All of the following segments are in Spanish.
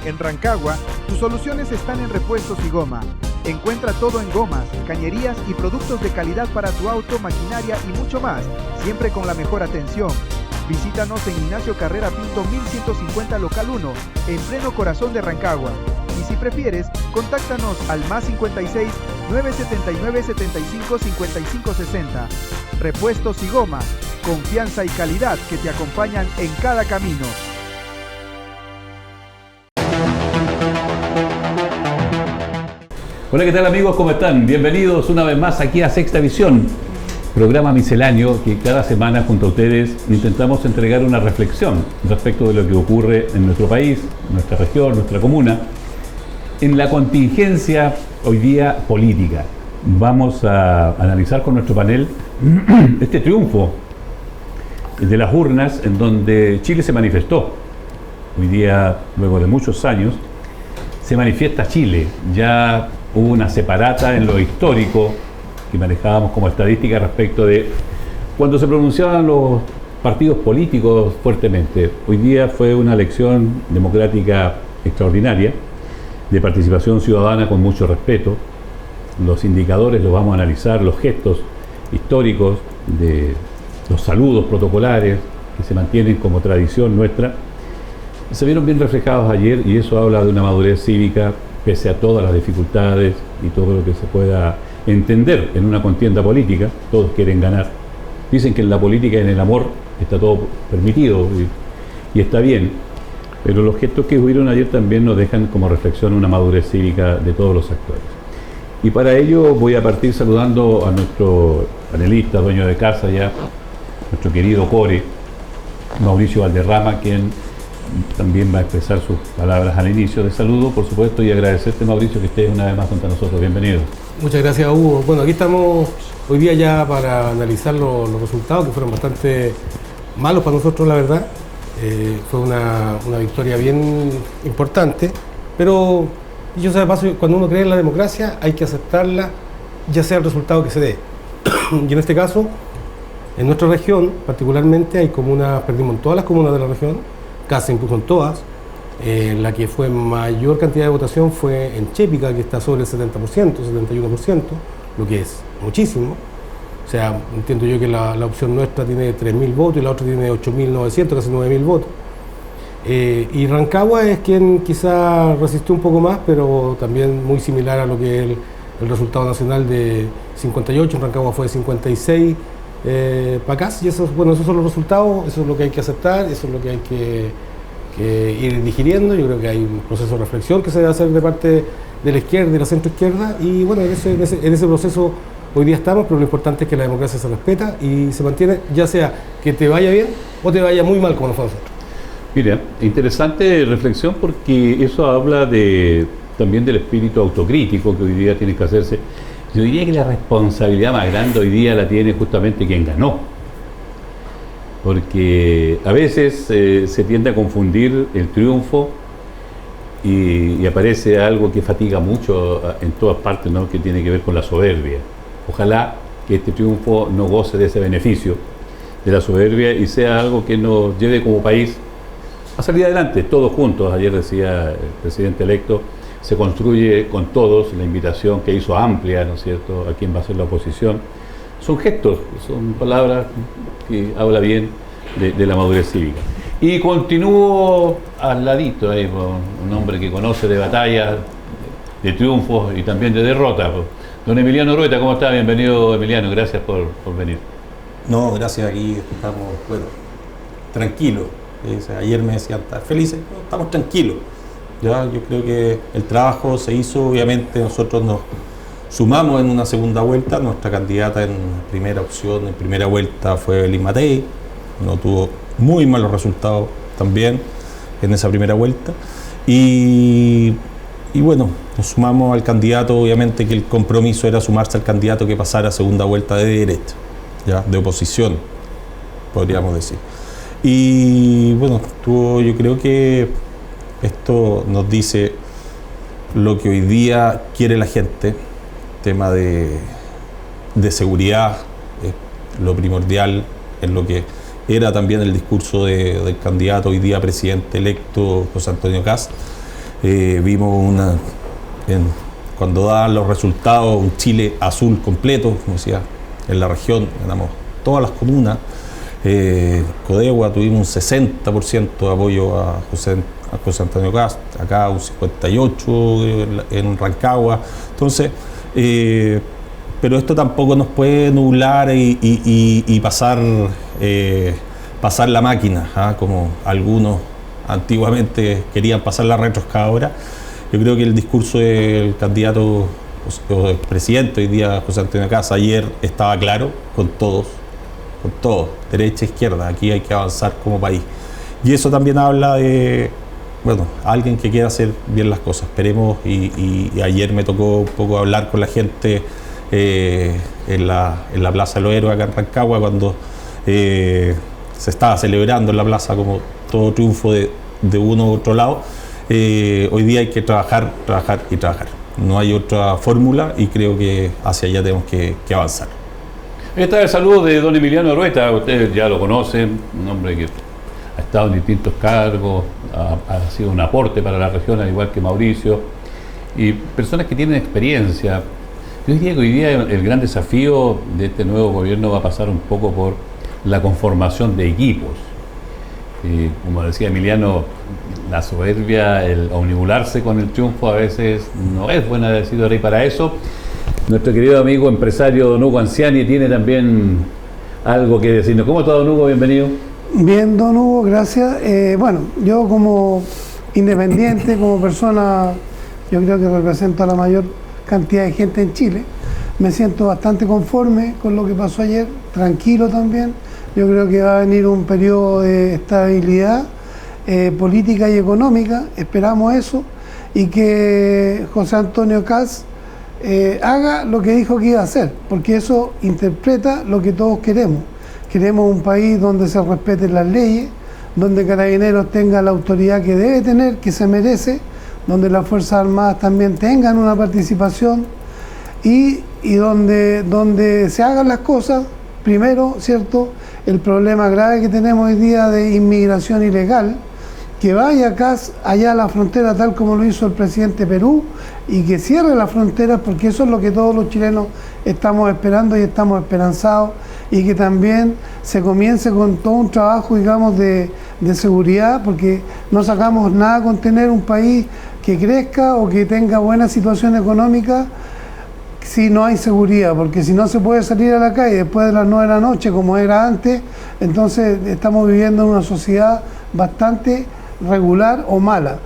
En Rancagua, tus soluciones están en repuestos y goma. Encuentra todo en gomas, cañerías y productos de calidad para tu auto, maquinaria y mucho más, siempre con la mejor atención. Visítanos en Ignacio Carrera Pinto 1150 Local 1, en pleno corazón de Rancagua. Y si prefieres, contáctanos al +56 979 75 55 60. Repuestos y goma, confianza y calidad que te acompañan en cada camino. Hola, ¿qué tal amigos? ¿Cómo están? Bienvenidos una vez más aquí a Sexta Visión, programa misceláneo que cada semana junto a ustedes intentamos entregar una reflexión respecto de lo que ocurre en nuestro país, nuestra región, nuestra comuna, en la contingencia hoy día política. Vamos a analizar con nuestro panel este triunfo de las urnas en donde Chile se manifestó. Hoy día, luego de muchos años, se manifiesta Chile. Ya hubo una separata en lo histórico que manejábamos como estadística respecto de cuando se pronunciaban los partidos políticos fuertemente. Hoy día fue una elección democrática extraordinaria, de participación ciudadana con mucho respeto. Los indicadores los vamos a analizar, los gestos históricos de los saludos protocolares que se mantienen como tradición nuestra, se vieron bien reflejados ayer, y eso habla de una madurez cívica pese a todas las dificultades y todo lo que se pueda entender en una contienda política. Todos quieren ganar. Dicen que en la política y en el amor está todo permitido y está bien, pero los gestos que hubieron ayer también nos dejan como reflexión una madurez cívica de todos los actores. Y para ello voy a partir saludando a nuestro panelista, dueño de casa ya, nuestro querido core, Mauricio Valderrama, quien también va a expresar sus palabras al inicio de saludo, por supuesto, y agradecerte, Mauricio, que estés una vez más junto a nosotros. Bienvenido. Muchas gracias, Hugo. Bueno, aquí estamos hoy día ya para analizar los resultados, que fueron bastante malos para nosotros, la verdad. Fue una victoria bien importante, pero yo sé de paso, cuando uno cree en la democracia hay que aceptarla, ya sea el resultado que se dé. Y en este caso, en nuestra región particularmente, hay comunas, perdimos en todas las comunas de la región, casi incluso en todas. La que fue mayor cantidad de votación fue en Chépica, que está sobre el 70%, 71%, lo que es muchísimo. O sea, entiendo yo que la opción nuestra tiene 3.000 votos y la otra tiene 8.900, casi 9.000 votos. Y Rancagua es quien quizá resistió un poco más, pero también muy similar a lo que es el resultado nacional de 58, en Rancagua fue de 56 para acá. Y eso, bueno, esos son los resultados, eso es lo que hay que aceptar, eso es lo que hay que ir digiriendo. Yo creo que hay un proceso de reflexión que se debe hacer de parte de la izquierda y de la centroizquierda, y bueno, en ese proceso hoy día estamos, pero lo importante es que la democracia se respeta y se mantiene, ya sea que te vaya bien o te vaya muy mal, como nos fue a nosotros. Mira, interesante reflexión, porque eso habla también del espíritu autocrítico que hoy día tiene que hacerse. Yo diría que la responsabilidad más grande hoy día la tiene justamente quien ganó, porque a veces se tiende a confundir el triunfo y aparece algo que fatiga mucho en todas partes, ¿no?, que tiene que ver con la soberbia. Ojalá que este triunfo no goce de ese beneficio de la soberbia y sea algo que nos lleve como país a salir adelante, todos juntos. Ayer decía el presidente electo, se construye con todos, la invitación que hizo amplia, ¿no es cierto?, a quien va a ser la oposición. Son gestos, son palabras que habla bien de la madurez cívica. Y continúo al ladito, un hombre que conoce de batallas, de triunfos y también de derrotas. Don Emiliano Rueta, ¿cómo está? Bienvenido, Emiliano, gracias por venir. No, gracias, aquí estamos, bueno, tranquilos. Ayer me decían, ¿estás felices? No, estamos tranquilos. Ya, yo creo que el trabajo se hizo, obviamente nosotros nos sumamos en una segunda vuelta. Nuestra candidata en primera opción, en primera vuelta, fue Liz Matei. No tuvo muy malos resultados también en esa primera vuelta. Y bueno, nos sumamos al candidato, obviamente que el compromiso era sumarse al candidato que pasara a segunda vuelta de derecha, ya, de oposición, podríamos decir. Y bueno, yo creo que esto nos dice lo que hoy día quiere la gente, tema de seguridad, lo primordial, es lo que era también el discurso del candidato hoy día presidente electo José Antonio Kast. Vimos cuando daban los resultados un Chile azul completo, como decía, en la región ganamos todas las comunas. Codegua tuvimos un 60% de apoyo a José Antonio Kast, acá un 58% en Rancagua. Entonces, pero esto tampoco nos puede nublar y pasar la máquina, como algunos antiguamente querían pasar la retroexcavadora. Yo creo que el discurso del candidato o del presidente hoy día, José Antonio Kast, ayer estaba claro con todos, derecha e izquierda, aquí hay que avanzar como país. Y eso también habla de, alguien que quiera hacer bien las cosas. Esperemos, y ayer me tocó un poco hablar con la gente en la Plaza de los Héroes acá en Rancagua, cuando se estaba celebrando en la plaza como todo triunfo de uno u otro lado. Hoy día hay que trabajar y trabajar. No hay otra fórmula y creo que hacia allá tenemos que avanzar. Ahí está el saludo de don Emiliano Orrueta. Ustedes ya lo conocen, un hombre que ha estado en distintos cargos, ha sido un aporte para la región, al igual que Mauricio, y personas que tienen experiencia. Yo diría que hoy día el gran desafío de este nuevo gobierno va a pasar un poco por la conformación de equipos. Como decía Emiliano, la soberbia, el omnibularse con el triunfo a veces no es buena decidora, y para eso nuestro querido amigo empresario don Hugo Anciani tiene también algo que decirnos. ¿Cómo está, don Hugo? Bienvenido. Bien, don Hugo, gracias. Yo como independiente, como persona, yo creo que represento a la mayor cantidad de gente en Chile. Me siento bastante conforme con lo que pasó ayer, tranquilo también. Yo creo que va a venir un periodo de estabilidad política y económica, esperamos eso, y que José Antonio Kast haga lo que dijo que iba a hacer, porque eso interpreta lo que todos queremos. Queremos un país donde se respeten las leyes, donde Carabineros tenga la autoridad que debe tener, que se merece, donde las Fuerzas Armadas también tengan una participación y donde se hagan las cosas. Primero, ¿cierto?, el problema grave que tenemos hoy día de inmigración ilegal, que vaya Kast allá a la frontera tal como lo hizo el presidente Perú y que cierre las fronteras, porque eso es lo que todos los chilenos estamos esperando y estamos esperanzados, y que también se comience con todo un trabajo, digamos, de seguridad, porque no sacamos nada con tener un país que crezca o que tenga buena situación económica si no hay seguridad, porque si no se puede salir a la calle después de las 9 de la noche como era antes, entonces estamos viviendo en una sociedad bastante regular o mala.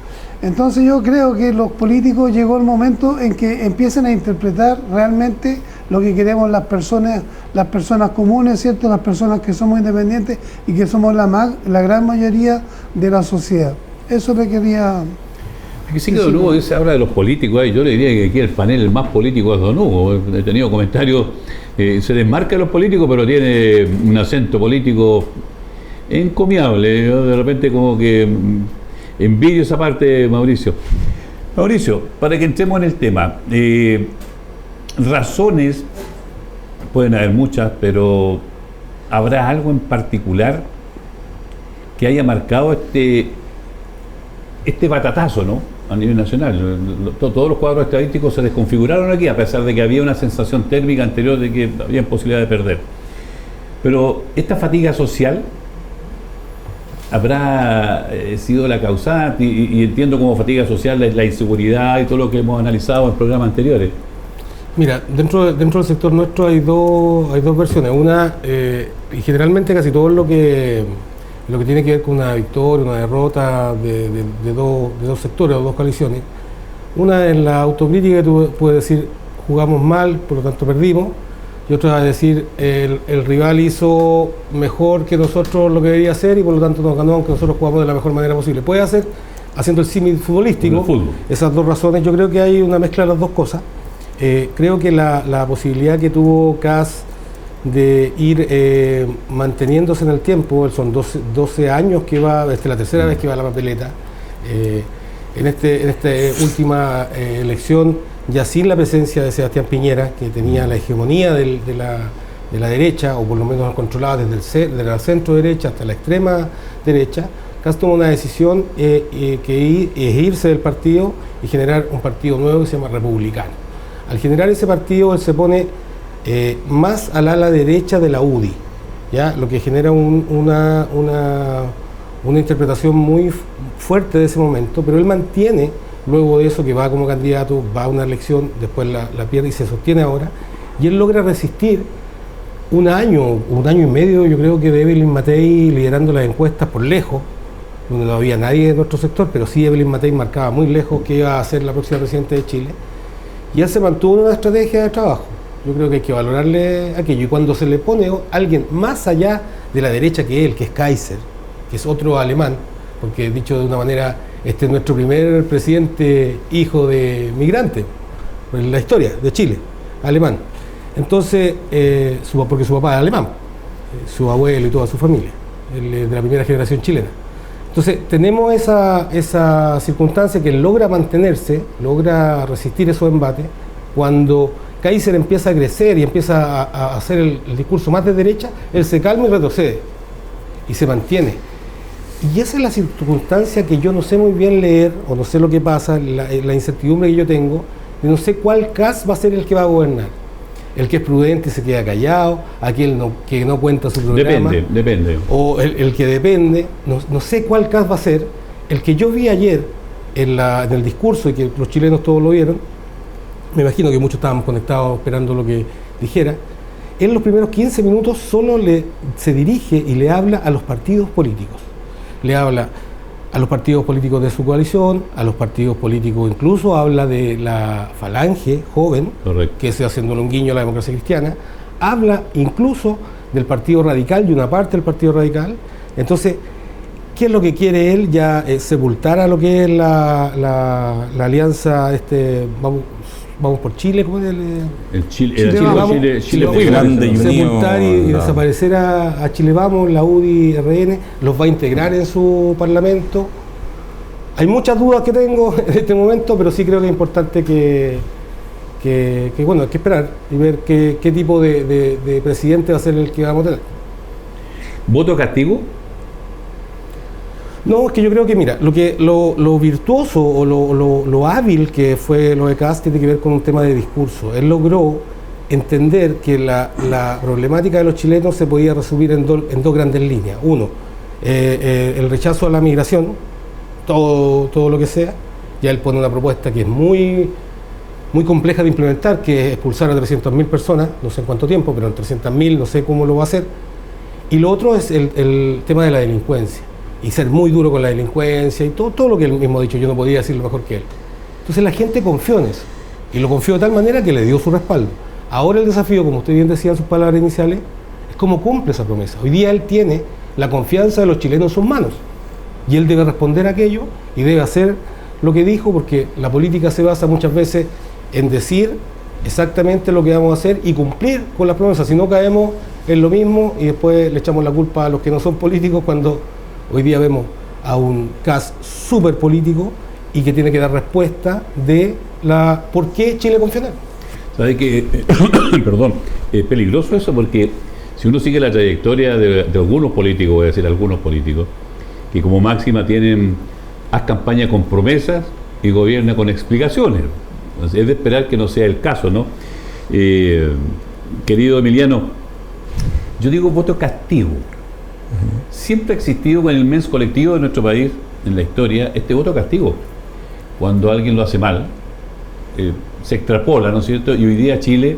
Entonces yo creo que los políticos llegó el momento en que empiecen a interpretar realmente lo que queremos las personas comunes, ¿cierto?, las personas que somos independientes y que somos la gran mayoría de la sociedad. Eso le quería... Aquí sí que don Hugo se habla de los políticos, yo le diría que aquí el panel más político es don Hugo. He tenido comentarios, se desmarca de los políticos, pero tiene un acento político encomiable. Yo de repente como que envidio esa parte de Mauricio. Mauricio, para que entremos en el tema, razones, pueden haber muchas, pero ¿habrá algo en particular que haya marcado este batatazo, ¿no?, a nivel nacional? Todos los cuadros estadísticos se desconfiguraron aquí, a pesar de que había una sensación térmica anterior de que había posibilidad de perder. Pero esta fatiga social habrá sido la causante, y entiendo como fatiga social la inseguridad y todo lo que hemos analizado en programas anteriores. Mira, dentro del sector nuestro hay dos versiones. Una, y generalmente casi todo lo que tiene que ver con una victoria, una derrota de dos sectores o dos coaliciones. Una es la autocrítica, que tú puedes decir jugamos mal, por lo tanto perdimos, y otra es decir el rival hizo mejor que nosotros lo que debería hacer y por lo tanto nos ganó, aunque nosotros jugamos de la mejor manera posible. Puede hacer, haciendo el símil futbolístico, esas dos razones. Yo creo que hay una mezcla de las dos cosas. Creo que la posibilidad que tuvo Kast de ir manteniéndose en el tiempo, son 12 años que va, desde la tercera vez que va a la papeleta, en esta última elección, ya sin la presencia de Sebastián Piñera, que tenía la hegemonía de la derecha, o por lo menos controlada desde la centro derecha hasta la extrema derecha. Kast toma una decisión que es irse del partido y generar un partido nuevo que se llama Republicano. Al generar ese partido, él se pone más al ala derecha de la UDI, ¿ya? Lo que genera una interpretación muy fuerte de ese momento, pero él mantiene, luego de eso, que va como candidato, va a una elección, después la pierde y se sostiene ahora, y él logra resistir un año y medio, yo creo que de Evelyn Matei liderando las encuestas por lejos, donde no había nadie de nuestro sector, pero sí Evelyn Matei marcaba muy lejos que iba a ser la próxima presidenta de Chile, y él se mantuvo en una estrategia de trabajo. Yo creo que hay que valorarle aquello, y cuando se le pone alguien más allá de la derecha que él, que es Kaiser, que es otro alemán, porque dicho de una manera, este es nuestro primer presidente hijo de migrante en la historia de Chile, alemán. Entonces, porque su papá es alemán, su abuelo y toda su familia, él es de la primera generación chilena. Entonces, tenemos esa circunstancia que él logra mantenerse, logra resistir esos embates, cuando Kaiser empieza a crecer y empieza a hacer el discurso más de derecha, él se calma y retrocede, y se mantiene. Y esa es la circunstancia que yo no sé muy bien leer, o no sé lo que pasa, la incertidumbre que yo tengo, de no sé cuál Kast va a ser el que va a gobernar. El que es prudente y se queda callado, aquel que no cuenta su programa. Depende. O el que depende, no sé cuál Kast va a ser. El que yo vi ayer en el discurso, y que los chilenos todos lo vieron, me imagino que muchos estábamos conectados esperando lo que dijera, en los primeros 15 minutos solo se dirige y le habla a los partidos políticos. Le habla a los partidos políticos de su coalición, a los partidos políticos, incluso habla de la Falange joven, correcto, Chile fue grande y unido, sepultar y desaparecer a Chile Vamos, la UDI, RN, los va a integrar en su parlamento. Hay muchas dudas que tengo en este momento, pero sí creo que es importante que bueno, hay que esperar y ver qué tipo de presidente va a ser el que vamos a tener. ¿Voto castigo? No, es que yo creo que, mira, lo virtuoso o lo hábil que fue lo de Kast tiene que ver con un tema de discurso. Él logró entender que la problemática de los chilenos se podía resumir en dos grandes líneas. Uno, el rechazo a la migración, todo lo que sea. Ya él pone una propuesta que es muy compleja de implementar, que es expulsar a 300.000 personas, no sé en cuánto tiempo, pero en 300.000 no sé cómo lo va a hacer. Y lo otro es el tema de la delincuencia. Y ser muy duro con la delincuencia y todo lo que él mismo ha dicho, yo no podía decirlo mejor que él. Entonces la gente confió en eso, y lo confió de tal manera que le dio su respaldo. Ahora el desafío, como usted bien decía en sus palabras iniciales, es cómo cumple esa promesa. Hoy día él tiene la confianza de los chilenos en sus manos, y él debe responder a aquello, y debe hacer lo que dijo, porque la política se basa muchas veces en decir exactamente lo que vamos a hacer y cumplir con las promesas. Si no, caemos en lo mismo y después le echamos la culpa a los que no son políticos, cuando hoy día vemos a un Kast súper político y que tiene que dar respuesta de por qué Chile confía en él. ¿Sabe que perdón, es peligroso eso? Porque si uno sigue la trayectoria de algunos políticos, voy a decir algunos políticos, que como máxima haz campaña con promesas y gobierna con explicaciones. Entonces, es de esperar que no sea el caso, ¿no? Querido Emiliano, yo digo voto castigo. Siempre ha existido con el inmenso colectivo de nuestro país, en la historia, este voto castigo. Cuando alguien lo hace mal, se extrapola, ¿no es cierto? Y hoy día Chile,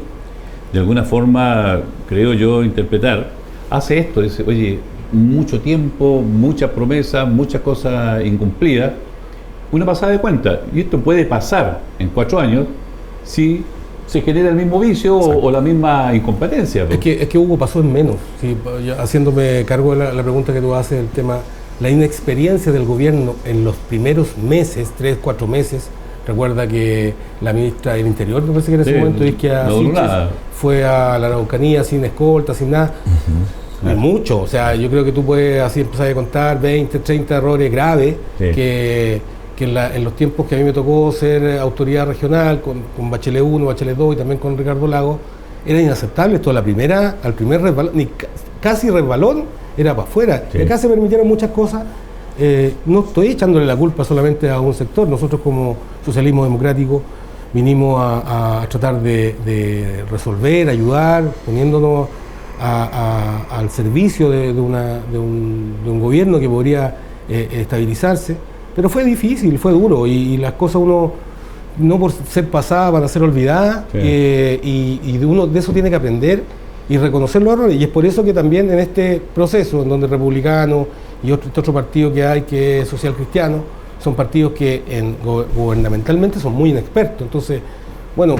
de alguna forma, creo yo interpretar, hace esto, dice, oye, mucho tiempo, muchas promesas, muchas cosas incumplidas, una pasada de cuenta. Y esto puede pasar en 4 años si se genera el mismo vicio o la misma incompetencia. Es que Hugo pasó en menos, ¿sí? Haciéndome cargo de la pregunta que tú haces, el tema, la inexperiencia del gobierno en los primeros meses, 3-4 meses. Recuerda que la ministra del Interior, me parece que en ese momento, fue a la Araucanía sin escolta, sin nada. Mucho, o sea, yo creo que tú puedes así empezar a contar 20, 30 errores graves que en los tiempos que a mí me tocó ser autoridad regional, con Bachelet 1, Bachelet 2 y también con Ricardo Lagos, era inaceptable. Esto al primer resbalón, casi resbalón, era para afuera. Y acá se permitieron muchas cosas no estoy echándole la culpa solamente a un sector. Nosotros como socialismo democrático vinimos a tratar de resolver, ayudar, poniéndonos al servicio de un gobierno que podría estabilizarse. Pero fue difícil, fue duro, y las cosas uno, no por ser pasadas van a ser olvidadas, Sí. y uno de eso tiene que aprender y reconocer los errores. Y es por eso que también en este proceso, en donde republicanos y otro partido que hay, que es social cristiano, son partidos que gubernamentalmente son muy inexpertos. Entonces, bueno,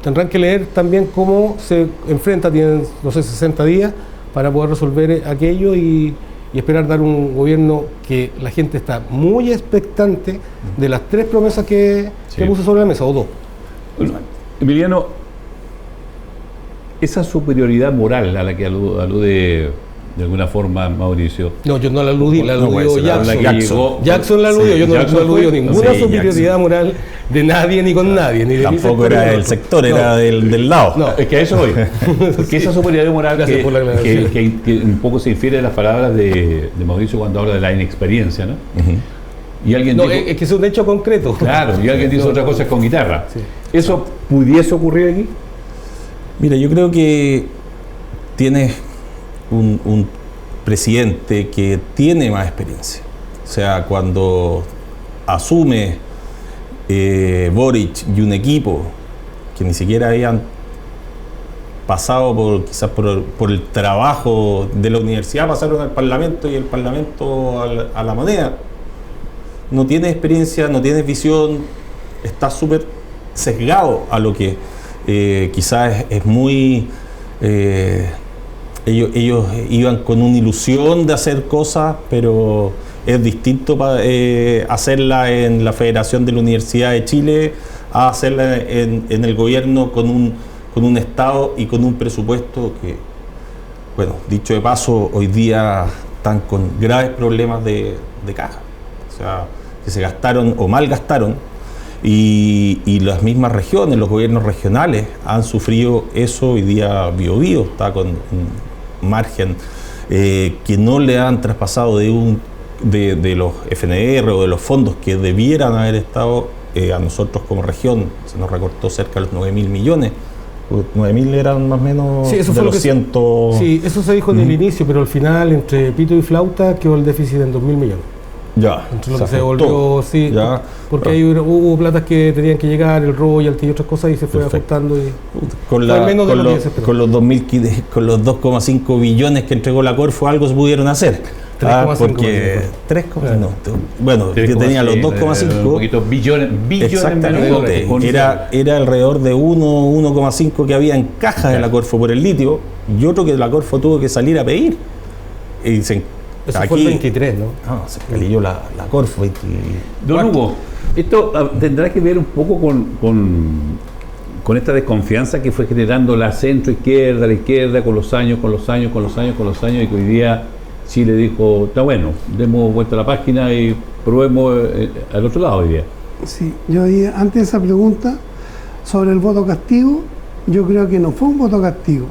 tendrán que leer también cómo se enfrenta, tienen, no sé, 60 días para poder resolver aquello y esperar dar un gobierno que la gente está muy expectante de las 3 promesas que puso sobre la mesa, o 2. Bueno, Emiliano, esa superioridad moral a la que alude de alguna forma Mauricio. No, yo no la aludí, la No, aludió pues, Jackson. Jackson la aludió, yo no aludió ninguna superioridad moral de nadie ni con nadie, ni de Tampoco era del sector, era del lado. No. Es que a eso voy. Porque esa superioridad moral Gracias por la aclaración. que un poco se infiere de las palabras de Mauricio cuando habla de la inexperiencia, ¿no? Y alguien No, dijo, es que es un hecho concreto. claro, y alguien dice otra cosa con guitarra. Sí. ¿Eso pudiese ocurrir aquí? Mira, yo creo que tienes un presidente que tiene más experiencia. O sea, cuando asume Boric y un equipo que ni siquiera habían pasado quizás por el trabajo de la universidad, pasaron al Parlamento y el Parlamento a la moneda. No tienes experiencia, no tienes visión, estás súper sesgado a lo que quizás es muy... Ellos iban con una ilusión de hacer cosas, pero es distinto hacerla en la Federación de la Universidad de Chile a hacerla en el gobierno con un Estado y con un presupuesto que, bueno, dicho de paso, hoy día están con graves problemas de caja. O sea, que se gastaron o mal gastaron, y las mismas regiones, los gobiernos regionales han sufrido eso. Hoy día Biobío está con un margen que no le han traspasado de los FNR o de los fondos que debieran haber estado a nosotros como región. Se nos recortó cerca de los 9.000 millones. 9.000 eran más o menos Sí, eso de fue los lo que 100... Sí, eso se dijo en el inicio, pero al final, entre pito y flauta, quedó el déficit en 2.000 millones. Ya, Entre lo que se ajustó. devolvió, sí, Ya. porque ahí hubo platas que tenían que llegar, el royalty y otras cosas, y se fue Perfecto. ajustando. Y Con, fue menos de lo que se esperaba. con los 2,5 billones que entregó la Corfo, algo se pudieron hacer. 3,5 porque 3, no, bueno, yo tenía los 2,5. Un poquito billones menos de Exactamente, dólares. era alrededor de 1,5 que había en caja de la Corfo por el litio, y otro que la Corfo tuvo que salir a pedir. Y dicen, eso aquí, fue el 23, ¿no? No, se cayó la Corfo. Don Hugo, esto tendrá que ver un poco con esta desconfianza que fue generando la centro-izquierda, la izquierda, con los años, y que hoy día Chile dijo, está bueno, demos vuelta a la página y probemos al otro lado hoy día. Sí, yo antes de esa pregunta sobre el voto castigo, yo creo que no fue un voto castigo,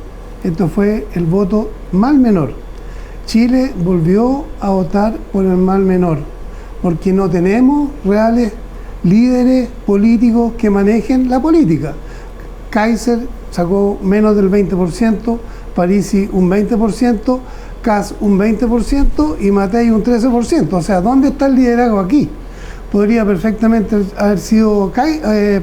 esto fue el voto mal menor. Chile volvió a votar por el mal menor, porque no tenemos reales líderes políticos que manejen la política. Kaiser sacó menos del 20%, Parisi un 20%, Kass un 20% y Matei un 13%. O sea, ¿dónde está el liderazgo aquí? Podría perfectamente haber sido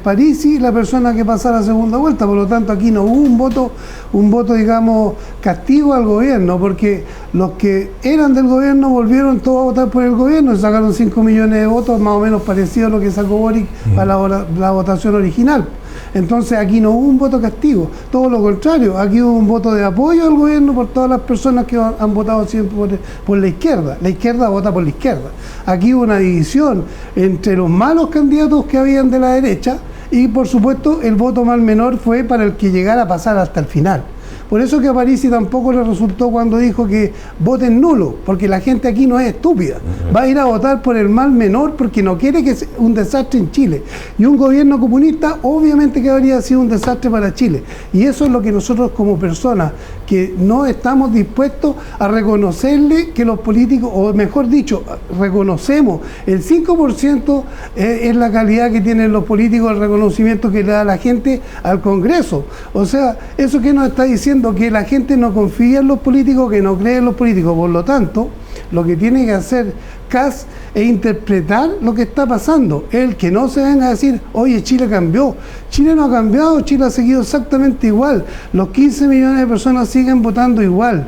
Parisi la persona que pasara a segunda vuelta, por lo tanto aquí no hubo un voto, digamos, castigo al gobierno, porque los que eran del gobierno volvieron todos a votar por el gobierno y sacaron 5 millones de votos, más o menos parecido a lo que sacó Boric para la votación original. Entonces aquí no hubo un voto castigo, todo lo contrario, aquí hubo un voto de apoyo al gobierno por todas las personas que han votado siempre por la izquierda vota por la izquierda. Aquí hubo una división entre los malos candidatos que habían de la derecha y por supuesto el voto mal menor fue para el que llegara a pasar hasta el final. Por eso que a Parisi tampoco le resultó cuando dijo que voten nulo, porque la gente aquí no es estúpida. Va a ir a votar por el mal menor porque no quiere que sea un desastre en Chile. Y un gobierno comunista obviamente que habría sido un desastre para Chile. Y eso es lo que nosotros como personas que no estamos dispuestos a reconocerle que los políticos, o mejor dicho, reconocemos el 5% es la calidad que tienen los políticos, el reconocimiento que le da la gente al Congreso. O sea, eso que nos está diciendo que la gente no confía en los políticos, que no cree en los políticos. Por lo tanto, lo que tiene que hacer Kast es interpretar lo que está pasando. El que no se venga a decir, oye, Chile cambió. Chile no ha cambiado, Chile ha seguido exactamente igual. Los 15 millones de personas siguen votando igual.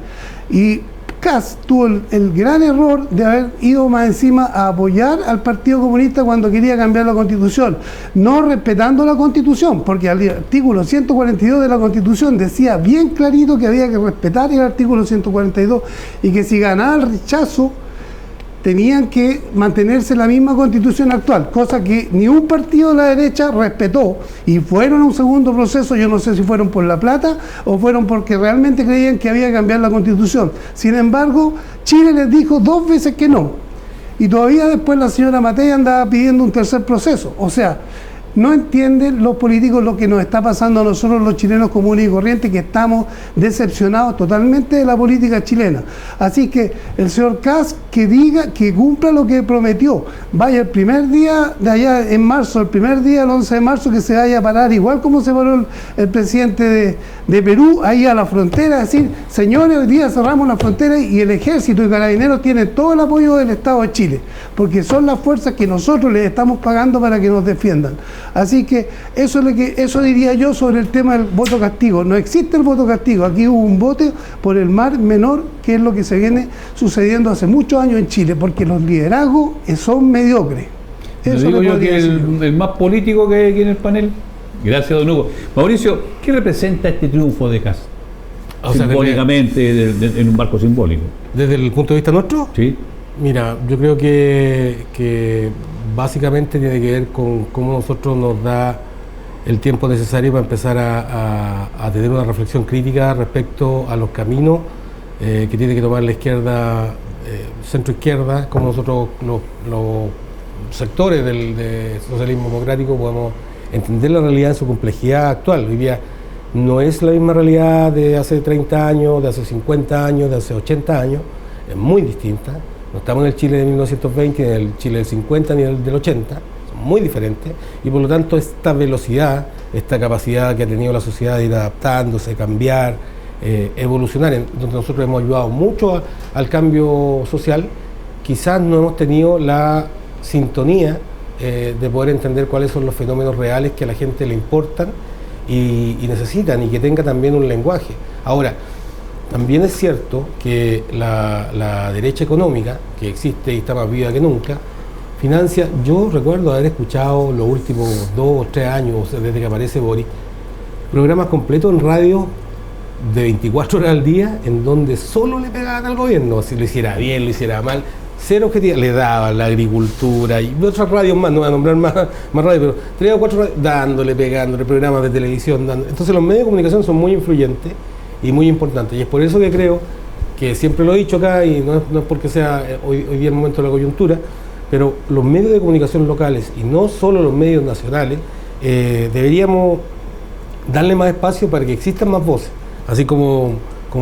Y Kast tuvo el gran error de haber ido más encima a apoyar al Partido Comunista cuando quería cambiar la Constitución, no respetando la Constitución, porque el artículo 142 de la Constitución decía bien clarito que había que respetar el artículo 142 y que si ganaba el rechazo tenían que mantenerse la misma Constitución actual, cosa que ni un partido de la derecha respetó y fueron a un segundo proceso. Yo no sé si fueron por la plata o fueron porque realmente creían que había que cambiar la Constitución. Sin embargo, Chile les dijo 2 veces que no y todavía después la señora Matei andaba pidiendo un tercer proceso. O sea, no entienden los políticos lo que nos está pasando a nosotros los chilenos comunes y corrientes, que estamos decepcionados totalmente de la política chilena. Así que el señor Kast que diga, que cumpla lo que prometió, vaya el primer día de allá en marzo, el primer día el 11 de marzo, que se vaya a parar, igual como se paró el presidente de Perú, ahí a la frontera, a decir, señores, hoy día cerramos la frontera y el ejército y carabineros tienen todo el apoyo del Estado de Chile, porque son las fuerzas que nosotros les estamos pagando para que nos defiendan. Así que eso diría yo sobre el tema del voto castigo. No existe el voto castigo, aquí hubo un voto por el mal menor, que es lo que se viene sucediendo hace muchos años en Chile, porque los liderazgos son mediocres. Eso digo yo que el más político que hay aquí en el panel. Gracias, don Hugo. Mauricio, ¿qué representa este triunfo de Kast? O sea, simbólicamente, en un marco simbólico. ¿Desde el punto de vista nuestro? Sí. Mira, yo creo que básicamente tiene que ver con cómo nosotros nos da el tiempo necesario para empezar a tener una reflexión crítica respecto a los caminos que tiene que tomar la izquierda, centro-izquierda, como nosotros los sectores del socialismo democrático podemos entender la realidad en su complejidad actual. Hoy día no es la misma realidad de hace 30 años, de hace 50 años, de hace 80 años, es muy distinta. No estamos en el Chile de 1920, ni en el Chile del 50, ni en el del 80, son muy diferentes, y por lo tanto esta velocidad, esta capacidad que ha tenido la sociedad de ir adaptándose, cambiar, evolucionar, donde nosotros hemos ayudado mucho al cambio social, quizás no hemos tenido la sintonía de poder entender cuáles son los fenómenos reales que a la gente le importan y necesitan, y que tenga también un lenguaje. Ahora, también es cierto que la derecha económica, que existe y está más viva que nunca, financia. Yo recuerdo haber escuchado los últimos 2 o 3 años, desde que aparece Boric, programas completos en radio de 24 horas al día, en donde solo le pegaban al gobierno, si lo hiciera bien, lo hiciera mal, cero objetividad, le daban la agricultura y otras radios más, no voy a nombrar más radios, pero 3 o 4 radios dándole, pegándole, programas de televisión, Entonces los medios de comunicación son muy influyentes y muy importante, y es por eso que creo que siempre lo he dicho acá, y no es porque sea hoy día el momento de la coyuntura, pero los medios de comunicación locales, y no solo los medios nacionales, deberíamos darle más espacio para que existan más voces, así como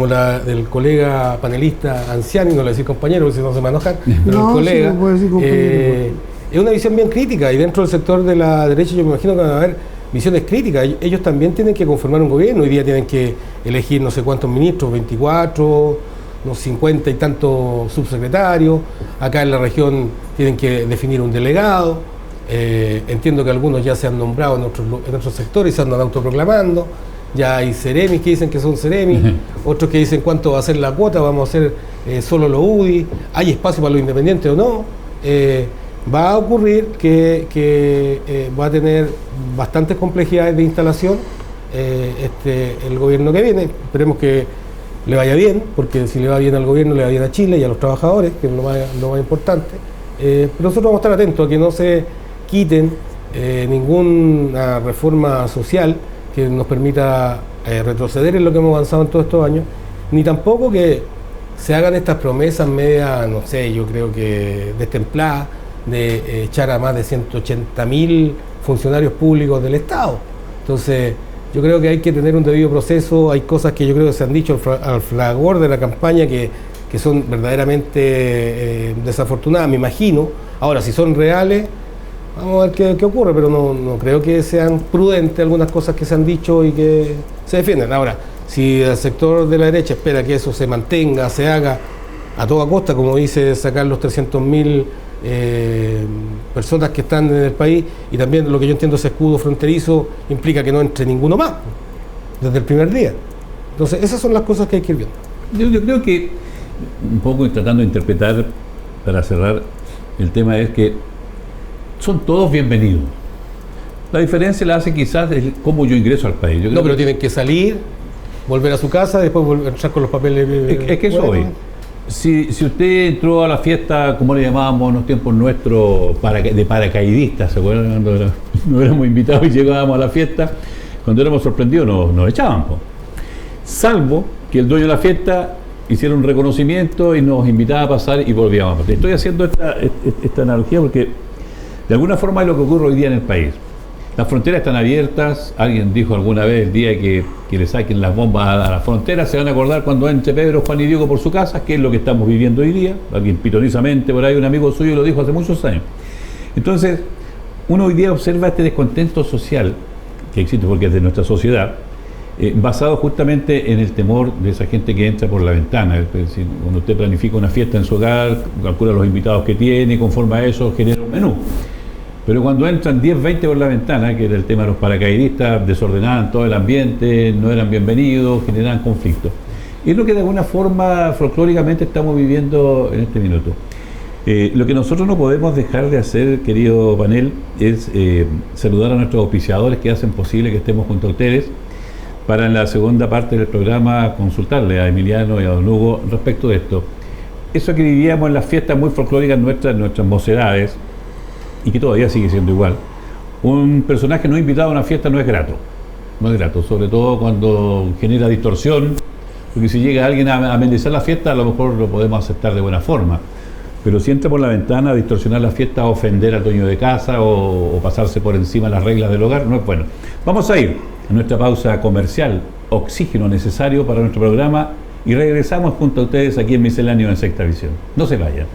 la del colega panelista anciano, y no le decir compañero porque si no se me va a enojar, pero no, el colega, sí, no puede decir compañero, es una visión bien crítica, y dentro del sector de la derecha yo me imagino que van a haber visiones críticas. Ellos también tienen que conformar un gobierno, hoy día tienen que elegir no sé cuántos ministros, 24, unos 50 y tantos subsecretarios, acá en la región tienen que definir un delegado, entiendo que algunos ya se han nombrado en otros sectores y se andan autoproclamando, ya hay seremis que dicen que son seremis, otros que dicen cuánto va a ser la cuota, vamos a hacer solo los UDI, hay espacio para los independientes o no. Va a ocurrir que va a tener bastantes complejidades de instalación el gobierno que viene. Esperemos que le vaya bien, porque si le va bien al gobierno, le va bien a Chile y a los trabajadores, que es lo más importante. Pero nosotros vamos a estar atentos a que no se quiten ninguna reforma social que nos permita retroceder en lo que hemos avanzado en todos estos años, ni tampoco que se hagan estas promesas medias, no sé, yo creo que destempladas, de echar a más de 180.000 funcionarios públicos del Estado. Entonces, yo creo que hay que tener un debido proceso. Hay cosas que yo creo que se han dicho al fragor de la campaña que son verdaderamente desafortunadas, me imagino. Ahora, si son reales, vamos a ver qué ocurre, pero no creo que sean prudentes algunas cosas que se han dicho y que se defienden. Ahora, si el sector de la derecha espera que eso se mantenga, se haga a toda costa, como dice, sacar los 300.000 personas que están en el país, y también lo que yo entiendo, ese escudo fronterizo implica que no entre ninguno más desde el primer día. Entonces esas son las cosas que hay que ir viendo. Yo creo que un poco tratando de interpretar, para cerrar, el tema es que son todos bienvenidos. La diferencia la hace quizás el cómo yo ingreso al país. Yo creo pero tienen que salir, volver a su casa, después volver a entrar con los papeles. Es que eso hoy. Si usted entró a la fiesta, como le llamábamos en los tiempos nuestros, de paracaidistas, ¿se acuerdan cuando nos éramos invitados y llegábamos a la fiesta? Cuando éramos sorprendidos nos echaban, po. Salvo que el dueño de la fiesta hiciera un reconocimiento y nos invitaba a pasar y volvíamos. Estoy haciendo esta analogía porque de alguna forma es lo que ocurre hoy día en el país. Las fronteras están abiertas. Alguien dijo alguna vez, el día que le saquen las bombas a la frontera, se van a acordar cuando entre Pedro, Juan y Diego por su casa, que es lo que estamos viviendo hoy día. Alguien pitonizamente, por ahí un amigo suyo lo dijo hace muchos años. Entonces, uno hoy día observa este descontento social que existe porque es de nuestra sociedad, basado justamente en el temor de esa gente que entra por la ventana. Es decir, cuando usted planifica una fiesta en su hogar, calcula los invitados que tiene y conforme a eso genera un menú. Pero cuando entran 10, 20 por la ventana, que era el tema de los paracaidistas, desordenaban todo el ambiente, no eran bienvenidos, generaban conflictos. Y es lo que de alguna forma folclóricamente estamos viviendo en este minuto. Lo que nosotros no podemos dejar de hacer, querido panel, es saludar a nuestros auspiciadores que hacen posible que estemos junto a ustedes, para en la segunda parte del programa consultarle a Emiliano y a don Hugo respecto de esto. Eso que vivíamos en las fiestas muy folclóricas nuestras mocedades, y que todavía sigue siendo igual. Un personaje no invitado a una fiesta no es grato, sobre todo cuando genera distorsión, porque si llega alguien a amenizar la fiesta, a lo mejor lo podemos aceptar de buena forma, pero si entra por la ventana a distorsionar la fiesta, a ofender al dueño de casa o pasarse por encima de las reglas del hogar, no es bueno. Vamos a ir a nuestra pausa comercial, oxígeno necesario para nuestro programa, y regresamos junto a ustedes aquí en Misceláneo en Sexta Visión. No se vayan.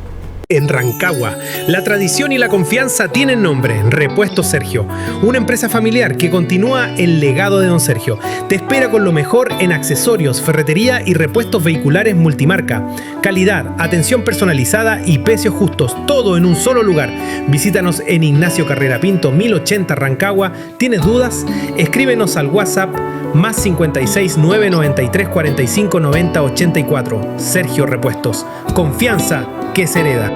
En Rancagua, la tradición y la confianza tienen nombre, Repuestos Sergio, una empresa familiar que continúa el legado de don Sergio. Te espera con lo mejor en accesorios, ferretería y repuestos vehiculares multimarca. Calidad, atención personalizada y precios justos, todo en un solo lugar. Visítanos en Ignacio Carrera Pinto, 1080 Rancagua. ¿Tienes dudas? Escríbenos al WhatsApp más 56 993 45 90 84. Sergio Repuestos, confianza que se hereda.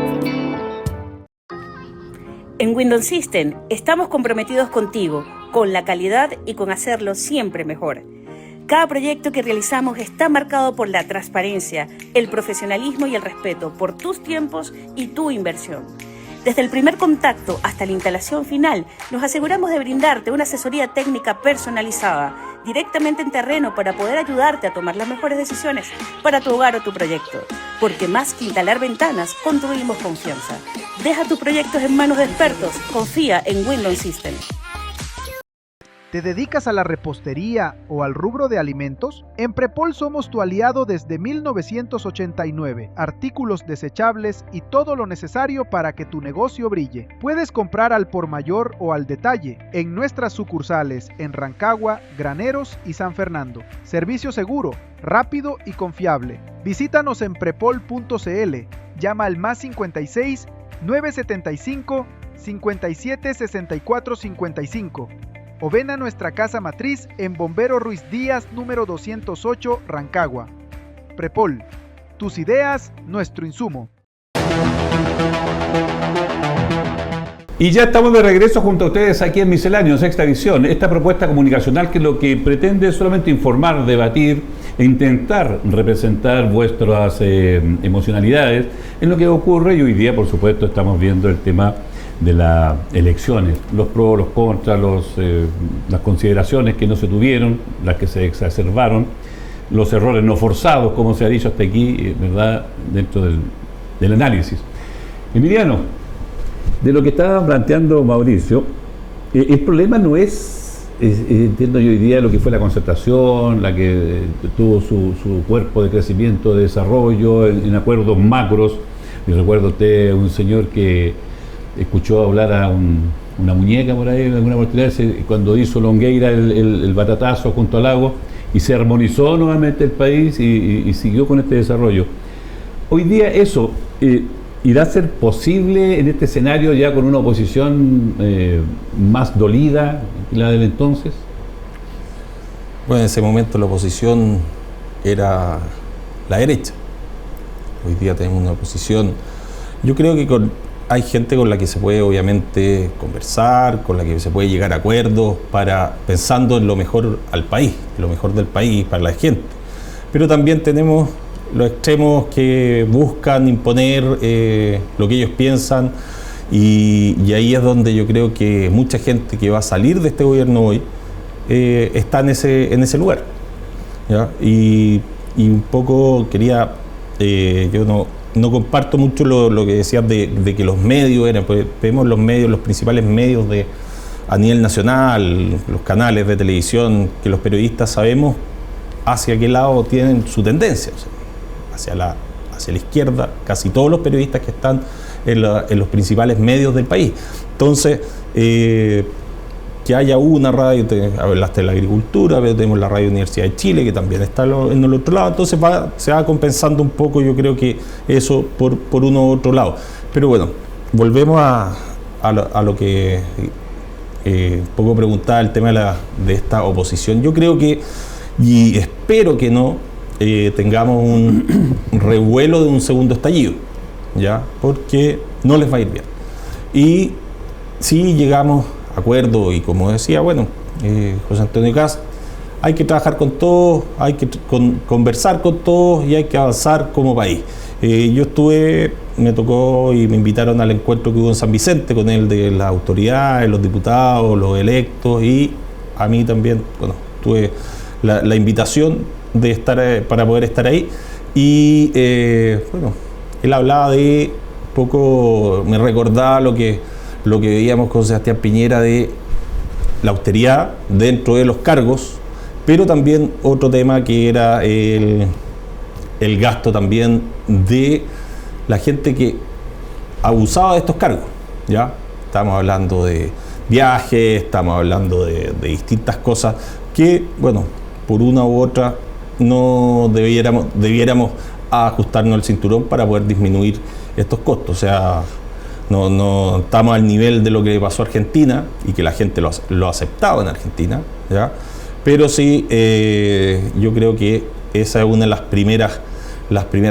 En Windows System estamos comprometidos contigo, con la calidad y con hacerlo siempre mejor. Cada proyecto que realizamos está marcado por la transparencia, el profesionalismo y el respeto por tus tiempos y tu inversión. Desde el primer contacto hasta la instalación final, nos aseguramos de brindarte una asesoría técnica personalizada, directamente en terreno, para poder ayudarte a tomar las mejores decisiones para tu hogar o tu proyecto. Porque más que instalar ventanas, construimos confianza. Deja tus proyectos en manos de expertos. Confía en Windows System. ¿Te dedicas a la repostería o al rubro de alimentos? En Prepol somos tu aliado desde 1989. Artículos desechables y todo lo necesario para que tu negocio brille. Puedes comprar al por mayor o al detalle en nuestras sucursales en Rancagua, Graneros y San Fernando. Servicio seguro, rápido y confiable. Visítanos en prepol.cl. Llama al más 56 975 57 64 55. O ven a nuestra casa matriz en Bombero Ruiz Díaz, número 208, Rancagua. Prepol, tus ideas, nuestro insumo. Y ya estamos de regreso junto a ustedes aquí en Misceláneo, Sexta Visión. Esta propuesta comunicacional que lo que pretende es solamente informar, debatir e intentar representar vuestras emocionalidades en lo que ocurre. Y hoy día, por supuesto, estamos viendo el tema de las elecciones, los pros, los contras, las consideraciones que no se tuvieron, las que se exacerbaron, los errores no forzados, como se ha dicho hasta aquí, ¿verdad?, dentro del análisis. Emiliano, de lo que estaba planteando Mauricio, el problema no entiendo yo hoy día, lo que fue la concertación, la que tuvo su cuerpo de crecimiento, de desarrollo, en acuerdos macros. Yo recuerdo usted un señor que escuchó hablar a una muñeca por ahí, en alguna oportunidad, cuando hizo Longueira el batatazo junto al lago, y se armonizó nuevamente el país y siguió con este desarrollo. Hoy día eso irá a ser posible en este escenario ya con una oposición más dolida que la del entonces. Bueno, en ese momento la oposición era la derecha. Hoy día tenemos una oposición. Yo creo que hay gente con la que se puede obviamente conversar, con la que se puede llegar a acuerdos pensando en lo mejor al país, lo mejor del país para la gente. Pero también tenemos los extremos que buscan imponer lo que ellos piensan, y ahí es donde yo creo que mucha gente que va a salir de este gobierno hoy está en ese lugar, ¿ya? Y un poco quería, yo no comparto mucho lo que decías de que los medios pues vemos los principales medios a nivel nacional, los canales de televisión, que los periodistas sabemos hacia qué lado tienen su tendencia, o sea, hacia la izquierda, casi todos los periodistas que están en los principales medios del país. Entonces, que haya una radio, hablaste de la agricultura, pero tenemos la Radio Universidad de Chile, que también está en el otro lado, entonces se va compensando un poco, yo creo que eso por uno u otro lado. Pero bueno, volvemos a lo que un poco preguntaba, el tema de esta oposición. Yo creo que, y espero que no, tengamos un revuelo de un segundo estallido, ¿ya? Porque no les va a ir bien. Y si llegamos a acuerdo, y como decía, bueno, José Antonio Kast, hay que trabajar con todos, hay que conversar con todos y hay que avanzar como país. Me tocó y me invitaron al encuentro que hubo en San Vicente con él de las autoridades, los diputados, los electos, y a mí también, bueno, tuve la invitación de estar para poder estar ahí, y bueno, él hablaba de poco, me recordaba lo que veíamos con Sebastián Piñera, de la austeridad dentro de los cargos, pero también otro tema que era el gasto también de la gente que abusaba de estos cargos, ¿ya? Estamos hablando de viajes, estamos hablando de distintas cosas que, bueno, por una u otra no debiéramos ajustarnos el cinturón para poder disminuir estos costos. O sea, no estamos al nivel de lo que pasó a Argentina y que la gente lo aceptaba en Argentina, ¿ya? Pero sí, yo creo que esa es una de las primeras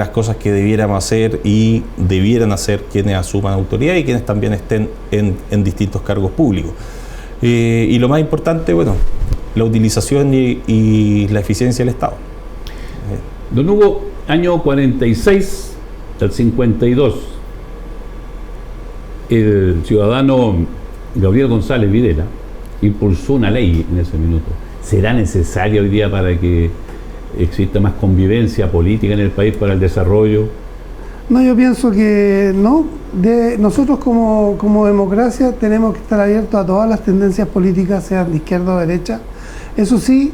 cosas que debiéramos hacer y debieran hacer quienes asuman autoridad y quienes también estén en distintos cargos públicos. Y lo más importante, bueno, la utilización y la eficiencia del Estado. Don Hugo, año 46 al 52, el ciudadano Gabriel González Videla impulsó una ley en ese minuto. ¿Será necesaria hoy día para que exista más convivencia política en el país para el desarrollo? No, yo pienso que no. Nosotros como democracia tenemos que estar abiertos a todas las tendencias políticas, sean de izquierda o derecha. Eso sí,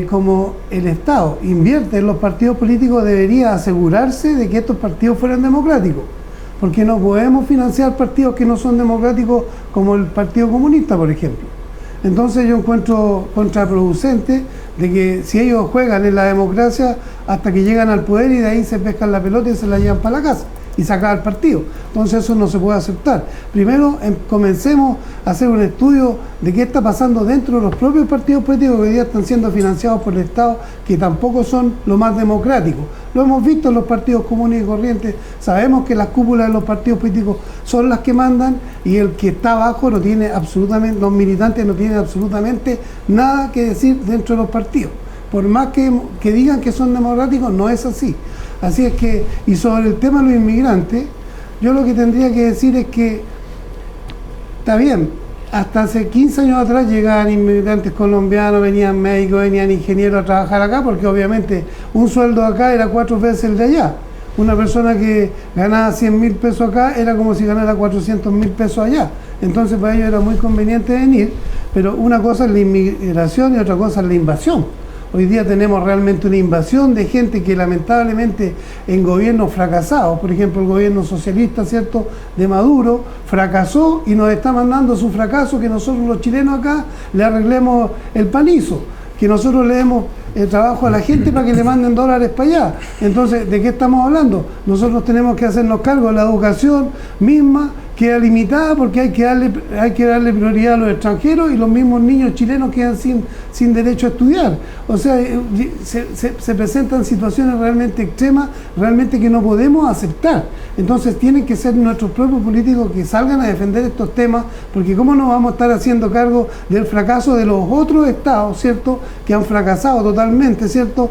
como el Estado invierte en los partidos políticos, debería asegurarse de que estos partidos fueran democráticos, porque no podemos financiar partidos que no son democráticos, como el Partido Comunista, por ejemplo. Entonces yo encuentro contraproducente de que si ellos juegan en la democracia hasta que llegan al poder y de ahí se pescan la pelota y se la llevan para la casa y se acaba el partido. Entonces eso no se puede aceptar. Primero comencemos a hacer un estudio de qué está pasando dentro de los propios partidos políticos que hoy día están siendo financiados por el Estado, que tampoco son lo más democráticos. Lo hemos visto en los partidos comunes y corrientes, sabemos que las cúpulas de los partidos políticos son las que mandan y el que está abajo no tiene absolutamente, los militantes no tienen absolutamente nada que decir dentro de los partidos. Por más que digan que son democráticos, no es así. Así es que, y sobre el tema de los inmigrantes, yo lo que tendría que decir es que está bien, hasta hace 15 años atrás llegaban inmigrantes colombianos, venían médicos, venían ingenieros a trabajar acá, porque obviamente un sueldo acá era 4 veces el de allá. Una persona que ganaba 100.000 pesos acá era como si ganara 400.000 pesos allá. Entonces para ellos era muy conveniente venir, pero una cosa es la inmigración y otra cosa es la invasión. Hoy día tenemos realmente una invasión de gente que lamentablemente en gobiernos fracasados, por ejemplo el gobierno socialista, ¿cierto?, de Maduro, fracasó y nos está mandando su fracaso que nosotros los chilenos acá le arreglemos el panizo, que nosotros le demos el trabajo a la gente para que le manden dólares para allá. Entonces, ¿de qué estamos hablando? Nosotros tenemos que hacernos cargo de la educación misma, queda limitada porque hay que darle prioridad a los extranjeros y los mismos niños chilenos quedan sin derecho a estudiar. O sea, se presentan situaciones realmente extremas, realmente que no podemos aceptar. Entonces tienen que ser nuestros propios políticos que salgan a defender estos temas, porque cómo no vamos a estar haciendo cargo del fracaso de los otros estados, ¿cierto?, que han fracasado totalmente, ¿cierto?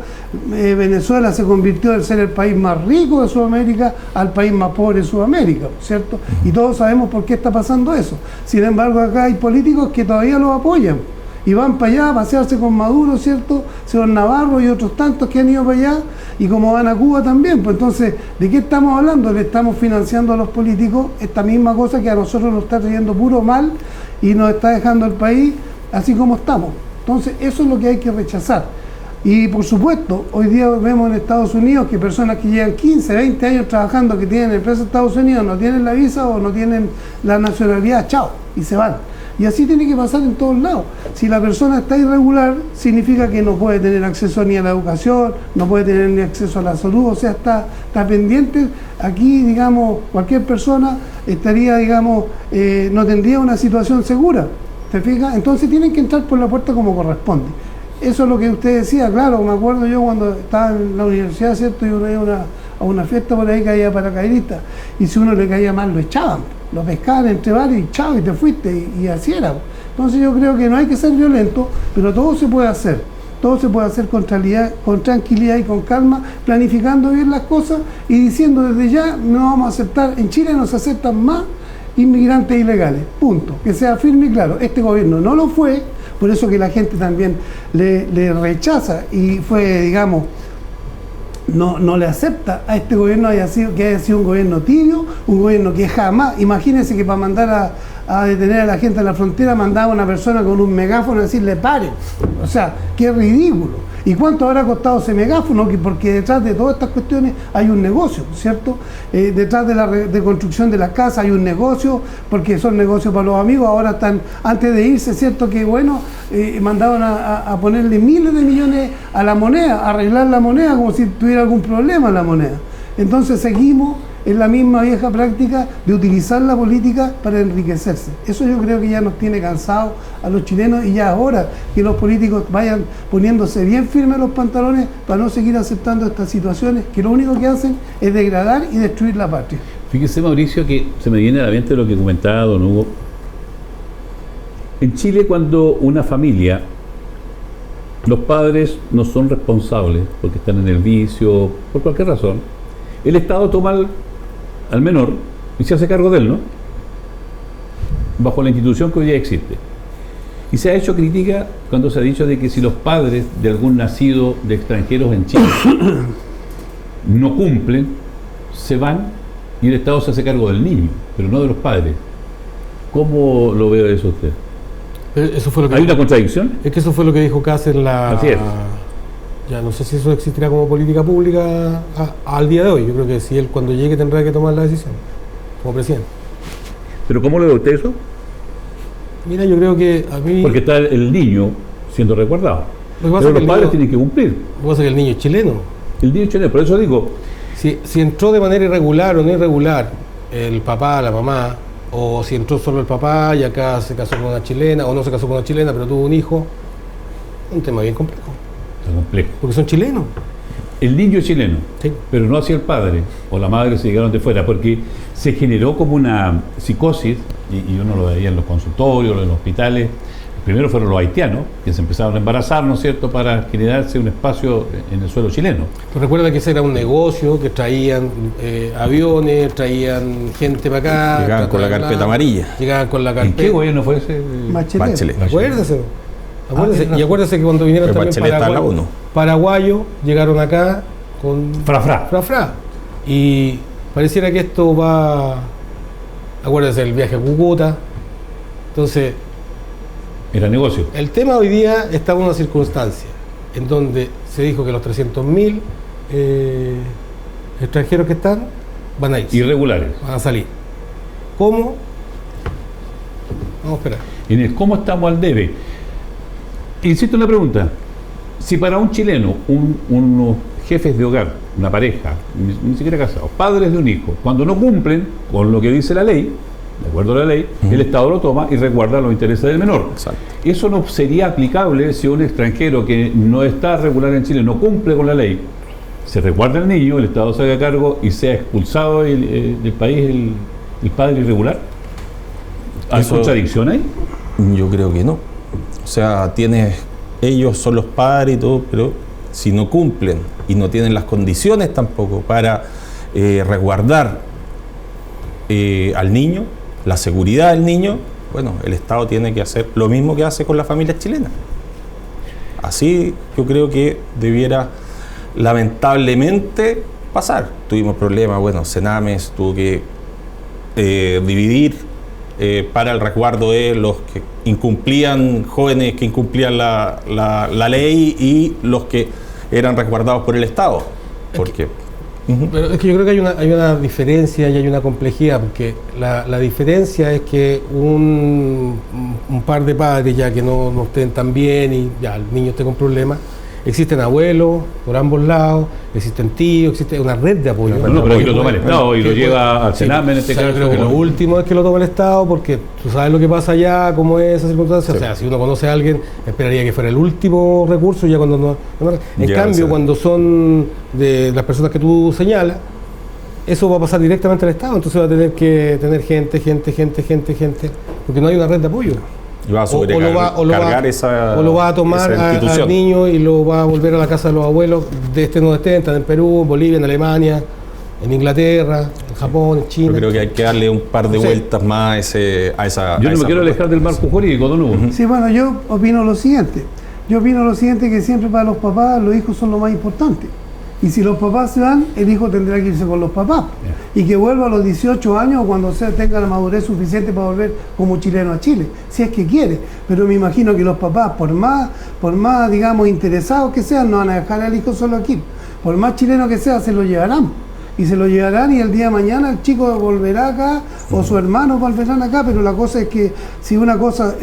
Venezuela se convirtió de ser el país más rico de Sudamérica al país más pobre de Sudamérica, ¿cierto? Y todos sabemos por qué está pasando eso. Sin embargo, acá hay políticos que todavía los apoyan y van para allá a pasearse con Maduro, ¿cierto? Señor Navarro y otros tantos que han ido para allá, y como van a Cuba también. Pues entonces, ¿de qué estamos hablando? Le estamos financiando a los políticos esta misma cosa que a nosotros nos está trayendo puro mal y nos está dejando el país así como estamos. Entonces, eso es lo que hay que rechazar. Y por supuesto, hoy día vemos en Estados Unidos que personas que llevan 15, 20 años trabajando, que tienen empresa en Estados Unidos, no tienen la visa o no tienen la nacionalidad, chao, y se van. Y así tiene que pasar en todos lados. Si la persona está irregular, significa que no puede tener acceso ni a la educación, no puede tener ni acceso a la salud, o sea, está pendiente. Aquí, digamos, cualquier persona estaría, digamos, no tendría una situación segura, ¿te fijas? Entonces tienen que entrar por la puerta como corresponde. Eso es lo que usted decía, claro, me acuerdo yo cuando estaba en la universidad, ¿cierto? Y uno iba a una fiesta por ahí, caía paracaidista, y si uno le caía mal lo echaban, lo pescaban entre varios y chao, y te fuiste, y así era. Entonces yo creo que no hay que ser violento, pero todo se puede hacer. Todo se puede hacer con tranquilidad y con calma, planificando bien las cosas y diciendo desde ya no vamos a aceptar, en Chile no se aceptan más inmigrantes ilegales, punto. Que sea firme y claro. Este gobierno no lo fue, por eso que la gente también le rechaza y fue, digamos, no le acepta a este gobierno que haya sido un gobierno tibio, un gobierno que jamás, imagínense que para mandar a detener a la gente en la frontera mandaba a una persona con un megáfono a decirle paren. O sea, qué ridículo. ¿Y cuánto habrá costado ese megáfono? Porque detrás de todas estas cuestiones hay un negocio, ¿cierto? Detrás de la construcción de las casas hay un negocio, porque son negocios para los amigos. Ahora están, antes de irse, ¿cierto? Que bueno, mandaban a ponerle miles de millones a la moneda, a arreglar la moneda como si tuviera algún problema la moneda. Entonces seguimos en la misma vieja práctica de utilizar la política para enriquecerse. Eso yo creo que ya nos tiene cansados a los chilenos y ya es hora que los políticos vayan poniéndose bien firmes los pantalones para no seguir aceptando estas situaciones que lo único que hacen es degradar y destruir la patria. Fíjese, Mauricio, que se me viene a la mente lo que comentaba don Hugo. En Chile, cuando una familia, los padres no son responsables porque están en el vicio, por cualquier razón, el Estado toma al menor y se hace cargo de él, ¿no? Bajo la institución que hoy día existe. Y se ha hecho crítica cuando se ha dicho de que si los padres de algún nacido de extranjeros en Chile no cumplen, se van y el Estado se hace cargo del niño, pero no de los padres. ¿Cómo lo ve eso usted? Eso fue lo que ¿Hay una contradicción? Es que eso fue lo que dijo Kast en la... Así es. Ya no sé si eso existirá como política pública al día de hoy. Yo creo que si él cuando llegue tendrá que tomar la decisión como presidente. ¿Pero cómo lo ve usted eso? Mira, yo creo que a mí... Porque está el niño siendo resguardado. Pero los padres tienen que cumplir. Lo que pasa es que el niño es chileno. El niño es chileno, por eso digo... Si entró de manera irregular o no irregular el papá, la mamá, o si entró solo el papá y acá se casó con una chilena, o no se casó con una chilena pero tuvo un hijo, un tema bien complejo. Complejo. Porque son chilenos. El niño es chileno, sí, pero no así el padre o la madre se llegaron de fuera, porque se generó como una psicosis, y uno lo veía en los consultorios, en los hospitales, Primero fueron los haitianos, que se empezaron a embarazar, ¿no es cierto?, para generarse un espacio en el suelo chileno. Pero recuerda que ese era un negocio, que traían aviones, traían gente para acá. Llegaban con la carpeta amarilla. Llegaban con la ¿En carpeta. qué gobierno fue ese? Bachelet. Acuérdese. Y acuérdese que cuando vinieron Pero también Bachelet está en la ONU. paraguayos, llegaron acá con Fra. Y pareciera que esto va, acuérdense del viaje a Cúcuta. Entonces, Era negocio. el tema hoy día está en una circunstancia en donde se dijo que los 300.000 extranjeros que están van a ir, Irregulares. van a salir. ¿Cómo? Vamos a esperar. En el cómo estamos al debe. Insisto en la pregunta. Si para un chileno, unos jefes de hogar, una pareja, ni siquiera casados, padres de un hijo, cuando no cumplen con lo que dice la ley, de acuerdo a la ley, el Estado lo toma y resguarda los intereses del menor. Exacto. Eso no sería aplicable si un extranjero que no está regular en Chile no cumple con la ley, se resguarda el niño, el Estado se haga cargo y sea expulsado del país el padre irregular. ¿Hay Eso- contradicción ahí? Yo creo que no. O sea, ellos son los padres y todo, pero si no cumplen y no tienen las condiciones tampoco para resguardar al niño, la seguridad del niño, bueno, el Estado tiene que hacer lo mismo que hace con la familia chilena. Así yo creo que debiera lamentablemente pasar. Tuvimos problemas, bueno, Cenames tuvo que dividir para el resguardo de los que incumplían, jóvenes que incumplían la ley y los que eran resguardados por el Estado. Porque Pero es que yo creo que hay una diferencia y hay una complejidad, porque la diferencia es que un par de padres ya que no estén tan bien y ya el niño esté con problemas, existen abuelos por ambos lados, existen tíos, existe una red de apoyo. No, pero aquí lo toma el Estado y lo lleva al Sename en este O sea, yo caso. creo que lo último es que lo toma el Estado, porque tú sabes lo que pasa allá, cómo es esa circunstancia. Sí. O sea, si uno conoce a alguien, esperaría que fuera el último recurso, ya cuando no. En Llega a cambio, ser. cuando son de las personas que tú señalas, eso va a pasar directamente al Estado, entonces va a tener que tener gente, porque no hay una red de apoyo. y va a sobrecargar esa o lo va a tomar esa institución. al niño y lo va a volver a la casa de los abuelos, de este no estén, están en Perú, en Bolivia, en Alemania, en Inglaterra, en Japón, en China. Yo creo que hay que darle un par de Sí. vueltas más a esa. Yo no me quiero propuesta. alejar del marco jurídico, don Hugo. Sí, bueno, yo opino lo siguiente. Que siempre para los papás los hijos son lo más importante. Y si los papás se van, el hijo tendrá que irse con los papás. Y que vuelva a los 18 años o cuando tenga la madurez suficiente para volver como chileno a Chile, si es que quiere. Pero me imagino que los papás, por más, digamos, interesados que sean, no van a dejar al hijo solo aquí. Por más chileno que sea, se lo llevarán. Y se lo llevarán y el día de mañana el chico volverá acá o sus hermanos volverán acá, pero la cosa es que si una cosa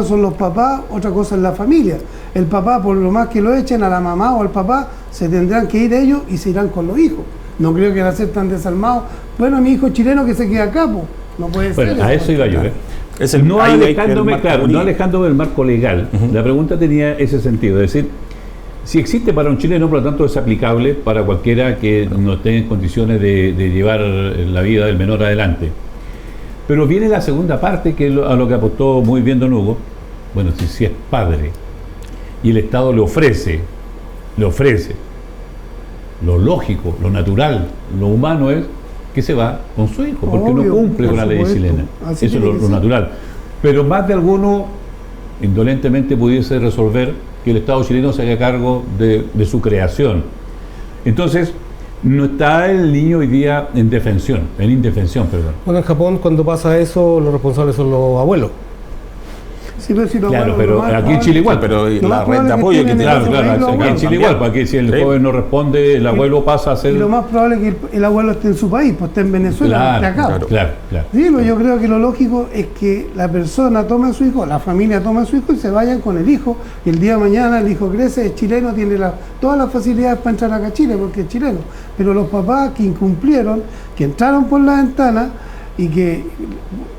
son los papás, otra cosa es la familia. El papá, por lo más que lo echen a la mamá o al papá, se tendrán que ir ellos y se irán con los hijos. No creo que van a ser tan desarmados. Bueno, mi hijo chileno que se queda acá, pues. No puede ser. Bueno, a eso iba yo. Es el- No ahí hay que alejándome, el marco claro, no jurídico. alejándome del marco legal. La pregunta tenía ese sentido, es decir, si existe para un chileno, por lo tanto es aplicable para cualquiera que no esté en condiciones de llevar la vida del menor adelante. Pero viene la segunda parte, que es a lo que apostó muy bien don Hugo. Bueno, si es padre y el Estado le ofrece, lo lógico, lo natural, lo humano es que se va con su hijo, porque Obvio, no cumple por con la ley supuesto. chilena. Así Eso es tiene que lo ser. natural. Pero más de alguno, indolentemente, pudiese resolver que el Estado chileno se haga cargo de su creación. Entonces, no está el niño hoy día en indefensión, perdón. Bueno, en Japón cuando pasa eso, los responsables son los abuelos. Sí, pero si los Claro, abuelos, pero lo más aquí en probable- Chile igual. Pero Lo la más red probable de es que apoyo que tienen tiene. Claro, ese claro, arreglo, aquí en bueno, Chile igual, porque si el Sí. joven no responde, el abuelo pasa a ser... Y lo más probable es que el abuelo esté en su país, pues esté en Venezuela, no esté acá. Claro. Sí, pues yo creo que lo lógico es que la persona tome a su hijo, la familia tome a su hijo y se vayan con el hijo. Y el día de mañana el hijo crece, es chileno, tiene todas las facilidades para entrar acá a Chile porque es chileno. Pero los papás que incumplieron, que entraron por la ventana y que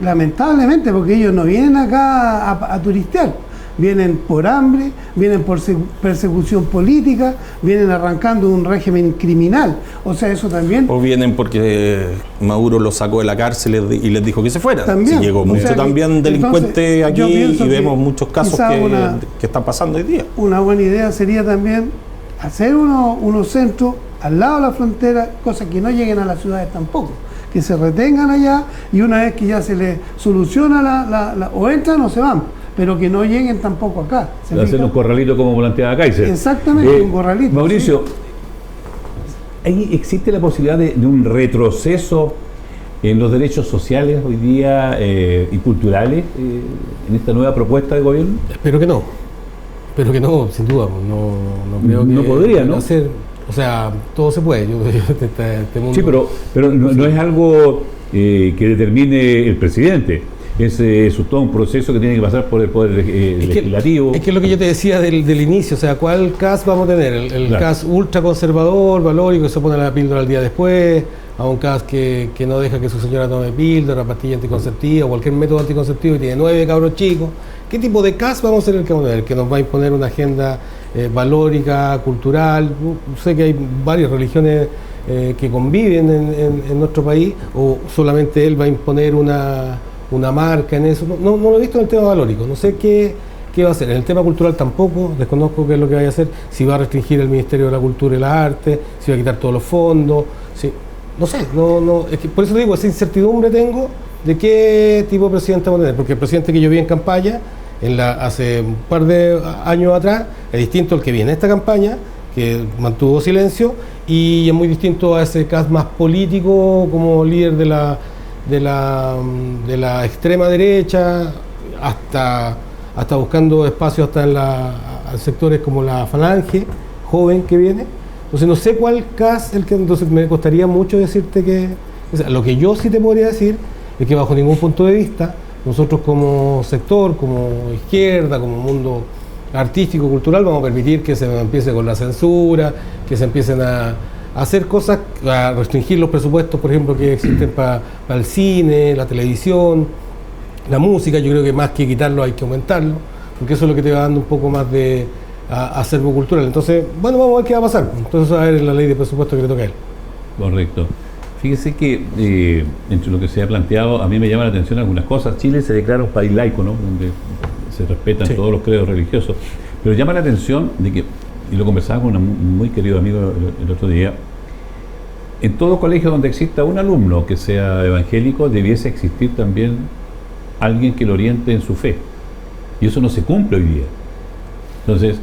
lamentablemente, porque ellos no vienen acá a turistear, vienen por hambre, vienen por persecución política, vienen arrancando un régimen criminal. O sea, eso también... O vienen porque Maduro los sacó de la cárcel y les dijo que se fueran. También. Sí, llegó mucho también delincuente aquí y vemos muchos casos que están pasando hoy día. Una buena idea sería también hacer unos centros al lado de la frontera, cosas que no lleguen a las ciudades tampoco, que se retengan allá y una vez que ya se les soluciona o entran o se van, pero que no lleguen tampoco acá. Hacer un corralito como planteaba Kaiser. Exactamente, un corralito. Mauricio, ¿ahí existe la posibilidad de un retroceso en los derechos sociales hoy día y culturales en esta nueva propuesta de gobierno? Espero que no, sin duda. No creo que no podría, ¿no? Hacer, o sea, todo se puede. Este mundo... Sí, pero no es algo que determine el presidente. Es todo un proceso que tiene que pasar por el Poder Legislativo. Es que es lo que yo te decía del inicio, o sea, ¿cuál CAS vamos a tener? El Claro. CAS ultraconservador, valórico, que se pone la píldora al día después, a un CAS que no deja que su señora tome píldora, pastilla anticonceptiva o cualquier método anticonceptivo y tiene 9 cabros chicos. ¿Qué tipo de CAS vamos a ser el que vamos a tener? Que nos va a imponer una agenda valórica, cultural. Sé que hay varias religiones que conviven en nuestro país, o solamente él va a imponer una marca en eso. No lo he visto en el tema valórico, no sé qué va a hacer. En el tema cultural tampoco, desconozco qué es lo que vaya a hacer, si va a restringir el Ministerio de la Cultura y las Artes, si va a quitar todos los fondos, no sé, es que por eso digo, esa incertidumbre tengo de qué tipo de presidente vamos a tener, porque el presidente que yo vi en campaña, hace un par de años atrás, es distinto al que vi en esta campaña, que mantuvo silencio, y es muy distinto a ese caso más político como líder de la extrema derecha, hasta buscando espacios hasta en sectores como la Falange joven que viene. Entonces no sé cuál CAS entonces me costaría mucho decirte que, o sea, lo que yo sí te podría decir es que bajo ningún punto de vista nosotros como sector, como izquierda, como mundo artístico, cultural, vamos a permitir que se empiece con la censura, que se empiecen a hacer cosas, a restringir los presupuestos, por ejemplo, que existen para el cine, la televisión, la música. Yo creo que más que quitarlo hay que aumentarlo, porque eso es lo que te va dando un poco más de acervo cultural. Entonces, bueno, vamos a ver qué va a pasar. Entonces, a ver la ley de presupuesto que le toca a él. Correcto. Fíjese que entre lo que se ha planteado, a mí me llama la atención algunas cosas. Chile se declara un país laico, ¿no? Donde se respetan todos los credos religiosos. Pero llama la atención de que, y lo conversaba con un muy querido amigo el otro día, en todo colegio donde exista un alumno que sea evangélico, debiese existir también alguien que lo oriente en su fe. Y eso no se cumple hoy día. Entonces,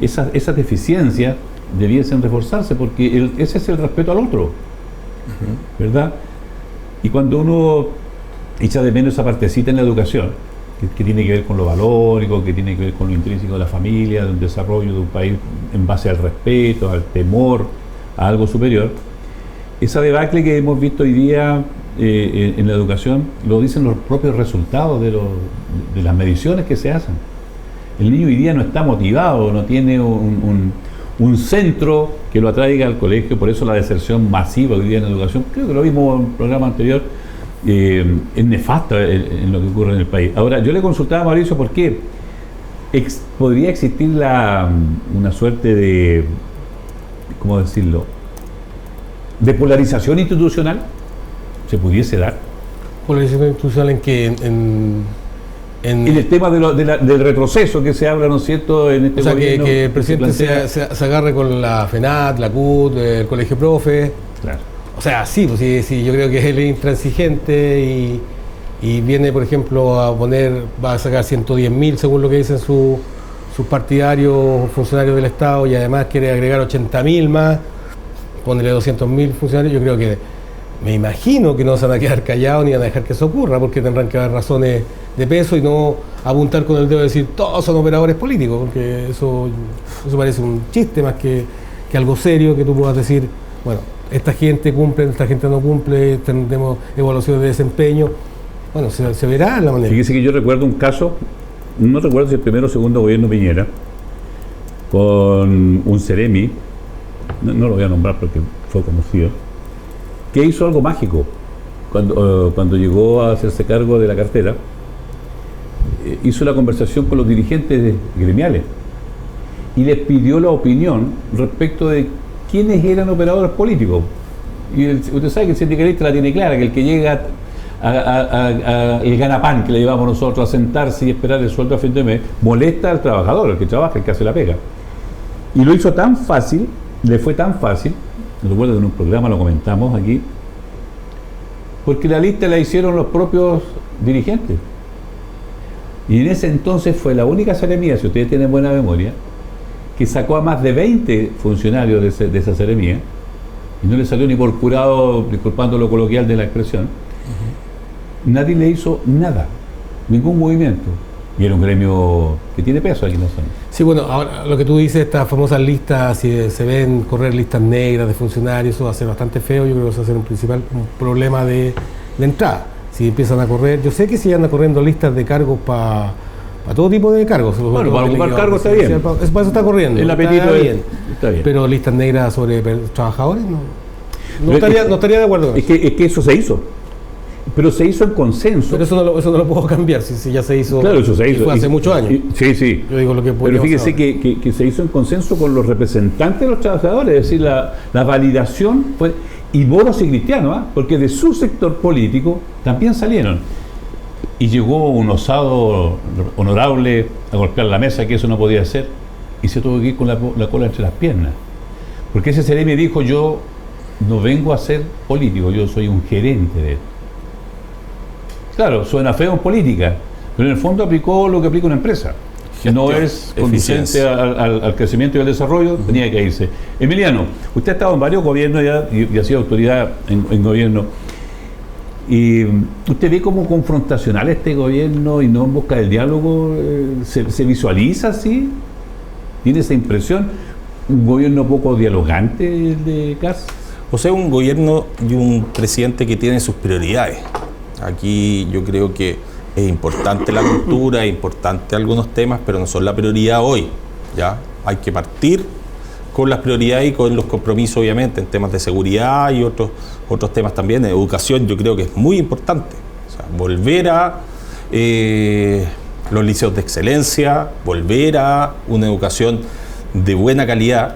esas deficiencias debiesen reforzarse, porque ese es el respeto al otro, ¿verdad? Y cuando uno echa de menos esa partecita en la educación, que tiene que ver con lo valórico, que tiene que ver con lo intrínseco de la familia, del desarrollo de un país en base al respeto, al temor, a algo superior, esa debacle que hemos visto hoy día en la educación lo dicen los propios resultados de las mediciones que se hacen. El niño hoy día no está motivado, no tiene un centro que lo atraiga al colegio, por eso la deserción masiva hoy día en la educación, creo que lo vimos en un programa anterior, es nefasta en lo que ocurre en el país. Ahora, yo le consultaba a Mauricio por qué podría existir una suerte de, ¿cómo decirlo?, de polarización institucional, se pudiese dar. Polarización institucional en que En el tema del retroceso que se habla, ¿no es cierto?, en este gobierno. O sea, que el presidente se agarre con la FENAT, la CUT, el Colegio Profe. Claro. O sea, sí, pues sí, yo creo que él es intransigente y viene, por ejemplo, va a sacar 110.000, según lo que dicen sus partidarios, funcionarios del Estado, y además quiere agregar 80.000 más, ponerle 200.000 funcionarios. Yo creo que, me imagino que no se van a quedar callados ni van a dejar que eso ocurra, porque tendrán que dar razones de peso y no apuntar con el dedo y decir todos son operadores políticos, porque eso parece un chiste más que algo serio, que tú puedas decir, bueno, esta gente cumple, esta gente no cumple, tenemos evaluaciones de desempeño. Bueno, se verá en la manera. Fíjese que yo recuerdo un caso, no recuerdo si el primero o segundo gobierno Piñera, con un Ceremi, no lo voy a nombrar porque fue conocido, que hizo algo mágico cuando llegó a hacerse cargo de la cartera. hizo la conversación con los dirigentes gremiales y les pidió la opinión respecto de quiénes eran operadores políticos. Y usted sabe que el sindicalista la tiene clara, que el que llega el ganapán que le llevamos nosotros a sentarse y esperar el sueldo a fin de mes, molesta al trabajador, el que trabaja, el que hace la pega. Y lo hizo tan fácil, le fue tan fácil, recuerdo que en un programa lo comentamos aquí, porque la lista la hicieron los propios dirigentes. Y en ese entonces fue la única seremía, si ustedes tienen buena memoria, que sacó a más de 20 funcionarios de esa seremía, y no le salió ni por curado, disculpando lo coloquial de la expresión. Nadie le hizo nada, ningún movimiento. Y era un gremio que tiene peso aquí en la zona. Sí, bueno, ahora lo que tú dices, estas famosas listas, si se ven correr listas negras de funcionarios, eso va a ser bastante feo. Yo creo que eso va a ser un problema de entrada. Si empiezan a correr, yo sé que si andan corriendo listas de cargos para todo tipo de cargos. Bueno, para ocupar cargos está bien. Para eso está corriendo. El apetito está bien. Pero listas negras sobre trabajadores, no estaría de acuerdo con eso. Es que eso se hizo. Pero se hizo en consenso. Pero eso no lo puedo cambiar, si ya se hizo. Claro, eso se hizo. Fue hace muchos años. Sí. Yo digo lo que pero fíjese que se hizo en consenso con los representantes de los trabajadores, es decir, la validación fue. Y Boros y Cristiano, porque de su sector político también salieron. Y llegó un osado honorable a golpear la mesa, que eso no podía ser, y se tuvo que ir con la cola entre las piernas. Porque ese seremi dijo: yo no vengo a ser político, yo soy un gerente de esto. Claro, suena feo en política, pero en el fondo aplicó lo que aplica una empresa, que no es conducente al crecimiento y al desarrollo, tenía que irse. Emiliano, usted ha estado en varios gobiernos ya y ha sido autoridad en gobierno. ¿Y usted ve como confrontacional este gobierno y no en busca del diálogo? ¿Se visualiza así? ¿Tiene esa impresión? ¿Un gobierno poco dialogante de Kast? O sea, un gobierno y un presidente que tiene sus prioridades. Aquí yo creo que es importante la cultura, es importante algunos temas, pero no son la prioridad hoy. ¿Ya? Hay que partir con las prioridades y con los compromisos, obviamente, en temas de seguridad y otros temas también. En educación yo creo que es muy importante. O sea, volver a los liceos de excelencia, volver a una educación de buena calidad.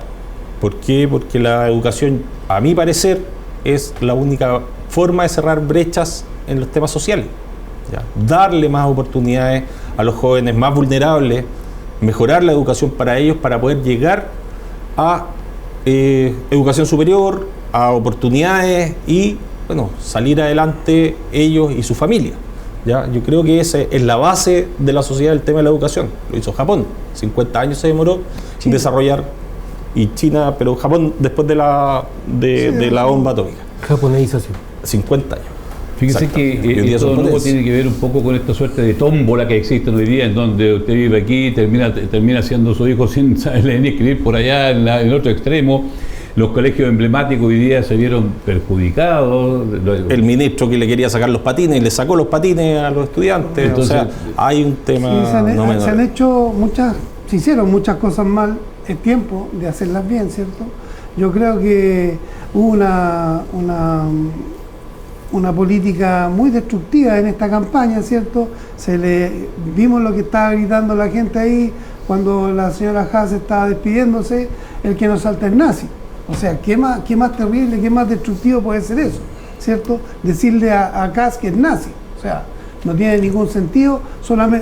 ¿Por qué? Porque la educación, a mi parecer, es la única forma de cerrar brechas en los temas sociales. ¿Ya? Darle más oportunidades a los jóvenes más vulnerables, mejorar la educación para ellos, para poder llegar a educación superior, a oportunidades y, bueno, salir adelante ellos y su familia. ¿Ya? Yo creo que esa es la base de la sociedad del tema de la educación. Lo hizo Japón, 50 años se demoró en desarrollar, y China, pero Japón después de la bomba atómica. Japonesización. 50 años. Fíjese que todo nuevo tiene que ver un poco con esta suerte de tómbola que existe hoy día, en donde usted vive aquí, termina siendo su hijo sin saber ni escribir por allá en el otro extremo. Los colegios emblemáticos hoy día se vieron perjudicados. El ministro que le quería sacar los patines, le sacó los patines a los estudiantes. Entonces, o sea, hay un tema. Sí, se hicieron muchas cosas mal. Es tiempo de hacerlas bien, ¿cierto? Yo creo que hubo una política muy destructiva en esta campaña, ¿cierto? Vimos lo que estaba gritando la gente ahí cuando la señora Haas estaba despidiéndose: el que nos salta es nazi. O sea, ¿qué más terrible, qué más destructivo puede ser eso? ¿Cierto? Decirle a Kass que es nazi. O sea, no tiene ningún sentido.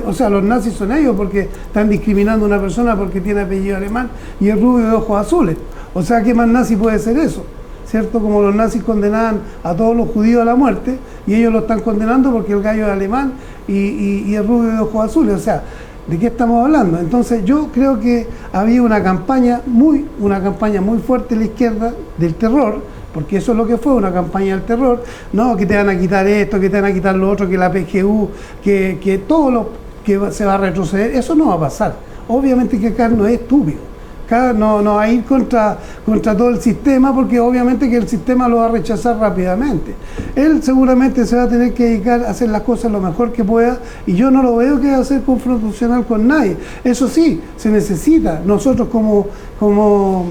O sea, los nazis son ellos porque están discriminando a una persona porque tiene apellido alemán y es rubio de ojos azules. O sea, ¿qué más nazi puede ser eso? ¿Cierto? Como los nazis condenaban a todos los judíos a la muerte, y ellos lo están condenando porque el gallo es alemán y es rubio de ojos azules. O sea, ¿de qué estamos hablando? Entonces yo creo que había una campaña muy fuerte en la izquierda del terror, porque eso es lo que fue, una campaña del terror. No, que te van a quitar esto, que te van a quitar lo otro, que la PGU, que todo lo que se va a retroceder. Eso no va a pasar. Obviamente que acá no es estúpido. No va a ir contra todo el sistema, porque obviamente que el sistema lo va a rechazar rápidamente. Él seguramente se va a tener que dedicar a hacer las cosas lo mejor que pueda, y yo no lo veo que va a ser confrontacional con nadie. Eso sí, se necesita. Nosotros como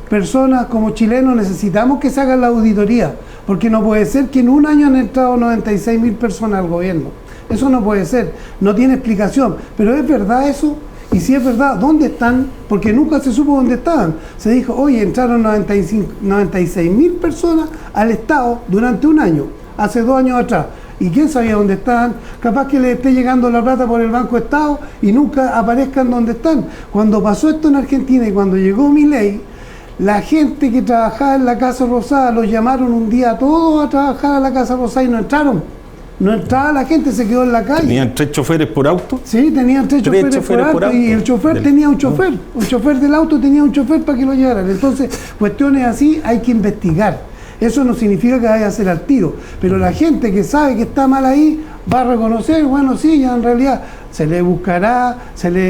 personas, como chilenos, necesitamos que se hagan la auditoría, porque no puede ser que en un año han entrado 96.000 personas al gobierno. Eso no puede ser, no tiene explicación. Pero ¿es verdad eso? Y si es verdad, ¿dónde están? Porque nunca se supo dónde estaban. Se dijo, oye, entraron 96.000 personas al Estado durante un año, hace 2 años atrás. ¿Y quién sabía dónde estaban? Capaz que les esté llegando la plata por el Banco Estado y nunca aparezcan donde están. Cuando pasó esto en Argentina y cuando llegó Milei, la gente que trabajaba en la Casa Rosada los llamaron un día a todos a trabajar a la Casa Rosada y no entraron. No entraba la gente, se quedó en la calle. ¿Tenían 3 choferes por auto? Sí, tenían 3 choferes por auto y el chofer tenía un chofer. Un chofer del auto tenía un chofer para que lo llevaran. Entonces, cuestiones así hay que investigar. Eso no significa que vaya a ser al tiro. Pero la gente que sabe que está mal ahí va a reconocer, bueno, sí, ya en realidad se le buscará,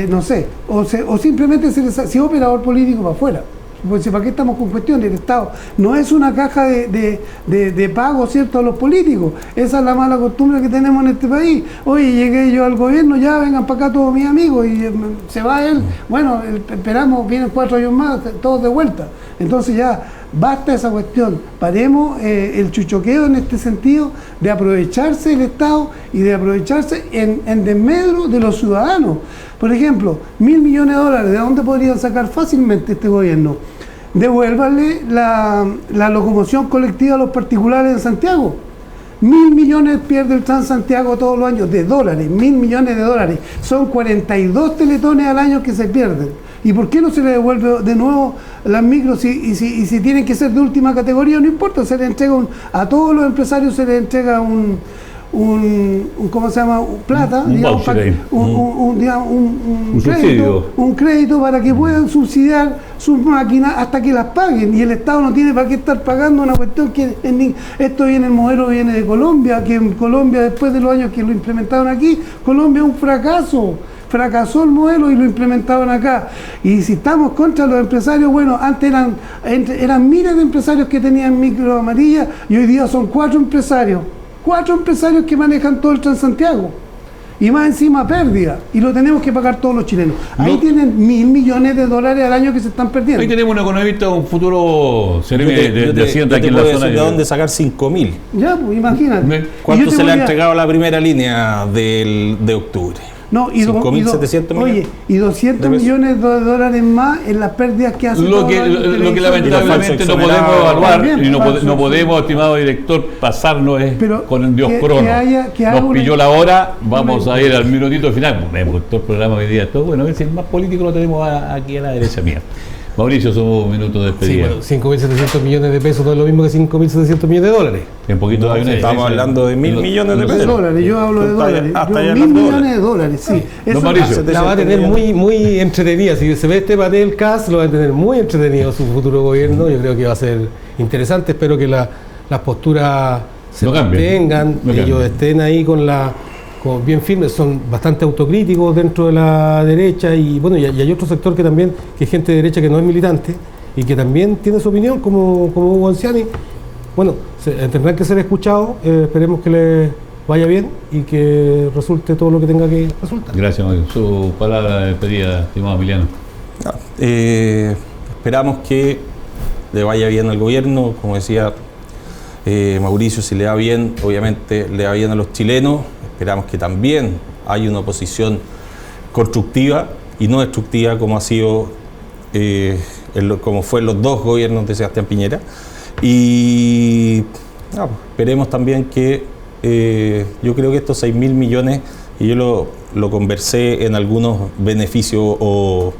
no sé, o simplemente si es operador político para afuera. Pues, ¿para qué estamos con cuestiones? El Estado no es una caja de pago, ¿cierto?, a los políticos. Esa es la mala costumbre que tenemos en este país. Oye, llegué yo al gobierno, ya vengan para acá todos mis amigos, y se va él. Bueno, esperamos, vienen 4 años más, todos de vuelta. Entonces ya basta esa cuestión. Paremos el chuchoqueo en este sentido de aprovecharse del Estado y de aprovecharse en desmedro de los ciudadanos. Por ejemplo, $1.000 millones, ¿de dónde podrían sacar fácilmente este gobierno? Devuélvanle la locomoción colectiva a los particulares en Santiago. 1.000 millones pierde el Transantiago todos los años, de dólares, 1.000 millones de dólares. Son 42 teletones al año que se pierden. ¿Y por qué no se le devuelve de nuevo las micros? Y si tienen que ser de última categoría, no importa, se le entrega a todos los empresarios se les entrega ¿cómo se llama? Plata, digamos, un crédito para que puedan subsidiar sus máquinas hasta que las paguen, y el Estado no tiene para qué estar pagando una cuestión que esto viene, el modelo viene de Colombia, que en Colombia, después de los años que lo implementaron aquí, Colombia es un fracaso. Fracasó el modelo y lo implementaron acá. Y si estamos contra los empresarios, bueno, antes eran miles de empresarios que tenían micro amarillas y hoy día son 4 empresarios. 4 empresarios que manejan todo el Transantiago. Y más encima pérdida. Y lo tenemos que pagar todos los chilenos. Ahí tienen $1.000 millones al año que se están perdiendo. Ahí tenemos un economista, un futuro de Hacienda aquí en la zona. ¿De dónde sacar 5.000? Ya, pues imagínate. ¿Cuánto se le ha entregado a la primera línea de octubre? No, y 5.700 millones. Oye, y 200 millones de dólares más en las pérdidas que hace lo que lamentablemente no podemos evaluar y no podemos, estimado director, pasarnos con el Dios crono. Nos pilló la hora, vamos a ir al minutito final. Me gustó el programa hoy día. Todo bueno, el más político lo tenemos aquí a la derecha mía. Mauricio, somos un minuto de despedida. Sí, bueno, 5.700 millones de pesos no es lo mismo que 5.700 millones de dólares. En poquito hay una estamos hablando de 1.000 millones de pesos. Dólares, yo hablo de dólares. 1.000 millones de dólares, sí. Don Mauricio, la va a tener muy entretenida. Si se ve este panel CAS, lo va a tener muy entretenido su futuro gobierno. Yo creo que va a ser interesante. Espero que las posturas se mantengan, ellos estén ahí con bien firmes, son bastante autocríticos dentro de la derecha, y bueno, y hay otro sector que también, que es gente de derecha que no es militante y que también tiene su opinión, como Hugo Anciani. Bueno, tendrán que ser escuchados, esperemos que les vaya bien y que resulte todo lo que tenga que resultar. Gracias, Mario. Su palabra de despedida, estimado Emiliano. Esperamos que le vaya bien al gobierno, como decía Mauricio, si le va bien, obviamente le va bien a los chilenos. Esperamos que también haya una oposición constructiva y no destructiva, como ha sido, como fue en los 2 gobiernos de Sebastián Piñera. Y esperemos también que, yo creo que estos 6.000 millones, y yo lo conversé en algunos beneficios o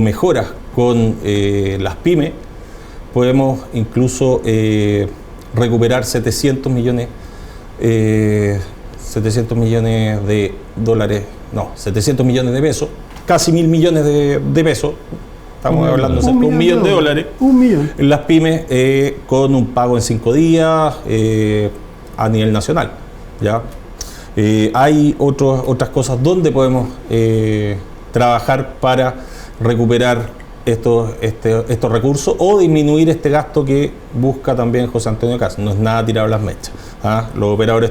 mejoras con las pymes, podemos incluso recuperar 700 millones de dólares, no, 700 millones de pesos, casi 1.000 millones de pesos, estamos hablando de cerca de $1 millón de dólares, en las pymes, con un pago en 5 días a nivel nacional. ¿Ya? Hay otras cosas donde podemos trabajar para recuperar estos recursos o disminuir este gasto que busca también José Antonio Caz. No es nada tirado las mechas. Los operadores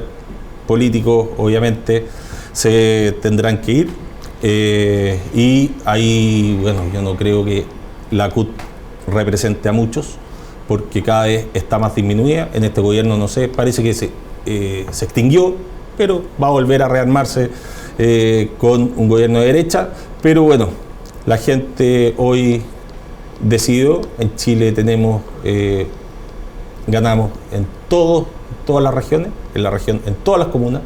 políticos obviamente se tendrán que ir, y ahí, bueno, yo no creo que la CUT represente a muchos, porque cada vez está más disminuida. En este gobierno, no sé, parece que se extinguió, pero va a volver a rearmarse con un gobierno de derecha. Pero bueno, la gente hoy decidió, en Chile ganamos en todas las regiones, en todas las comunas,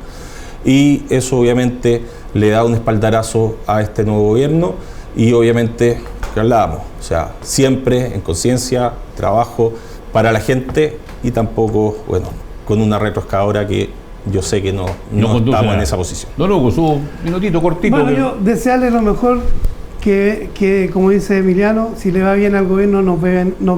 y eso obviamente le da un espaldarazo a este nuevo gobierno. Y obviamente, que hablábamos, o sea, siempre en conciencia, trabajo para la gente, y tampoco, bueno, con una retroexcavadora que yo sé que no estamos en esa posición. Don Hugo, su minutito cortito. Bueno, yo desearle lo mejor, que como dice Emiliano, si le va bien al gobierno nos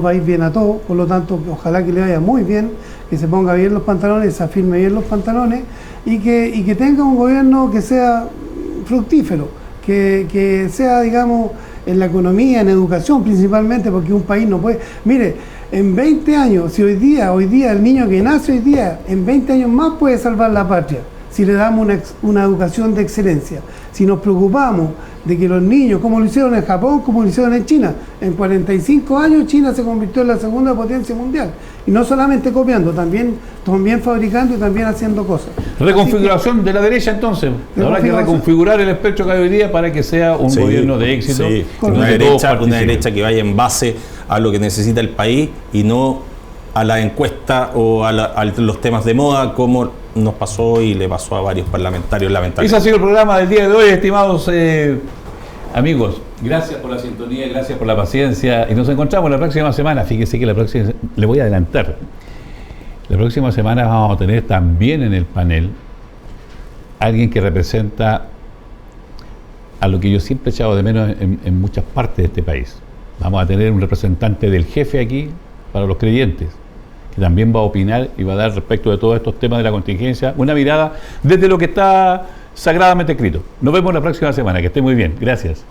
va a ir bien a todos, por lo tanto ojalá que le vaya muy bien, que se ponga bien los pantalones, se afirme bien los pantalones y que tenga un gobierno que sea fructífero, que sea, digamos, en la economía, en educación principalmente, porque un país no puede... Mire, en 20 años, si hoy día el niño que nace hoy día, en 20 años más puede salvar la patria, si le damos una educación de excelencia, si nos preocupamos de que los niños, como lo hicieron en Japón, como lo hicieron en China, en 45 años China se convirtió en la segunda potencia mundial, y no solamente copiando, también fabricando y también haciendo cosas. Reconfiguración de la derecha, entonces. Habrá que reconfigurar el espectro que hay hoy día para que sea un gobierno de éxito. Sí. Una derecha que vaya en base a lo que necesita el país y no a la encuesta o a los temas de moda, como nos pasó y le pasó a varios parlamentarios, lamentablemente. Ese ha sido el programa del día de hoy, estimados amigos. Gracias por la sintonía, gracias por la paciencia, y nos encontramos la próxima semana. Fíjese que la próxima, le voy a adelantar, la próxima semana vamos a tener también en el panel alguien que representa a lo que yo siempre he echado de menos en muchas partes de este país. Vamos a tener un representante del jefe aquí para los creyentes, que también va a opinar y va a dar respecto de todos estos temas de la contingencia una mirada desde lo que está sagradamente escrito. Nos vemos la próxima semana, que esté muy bien. Gracias.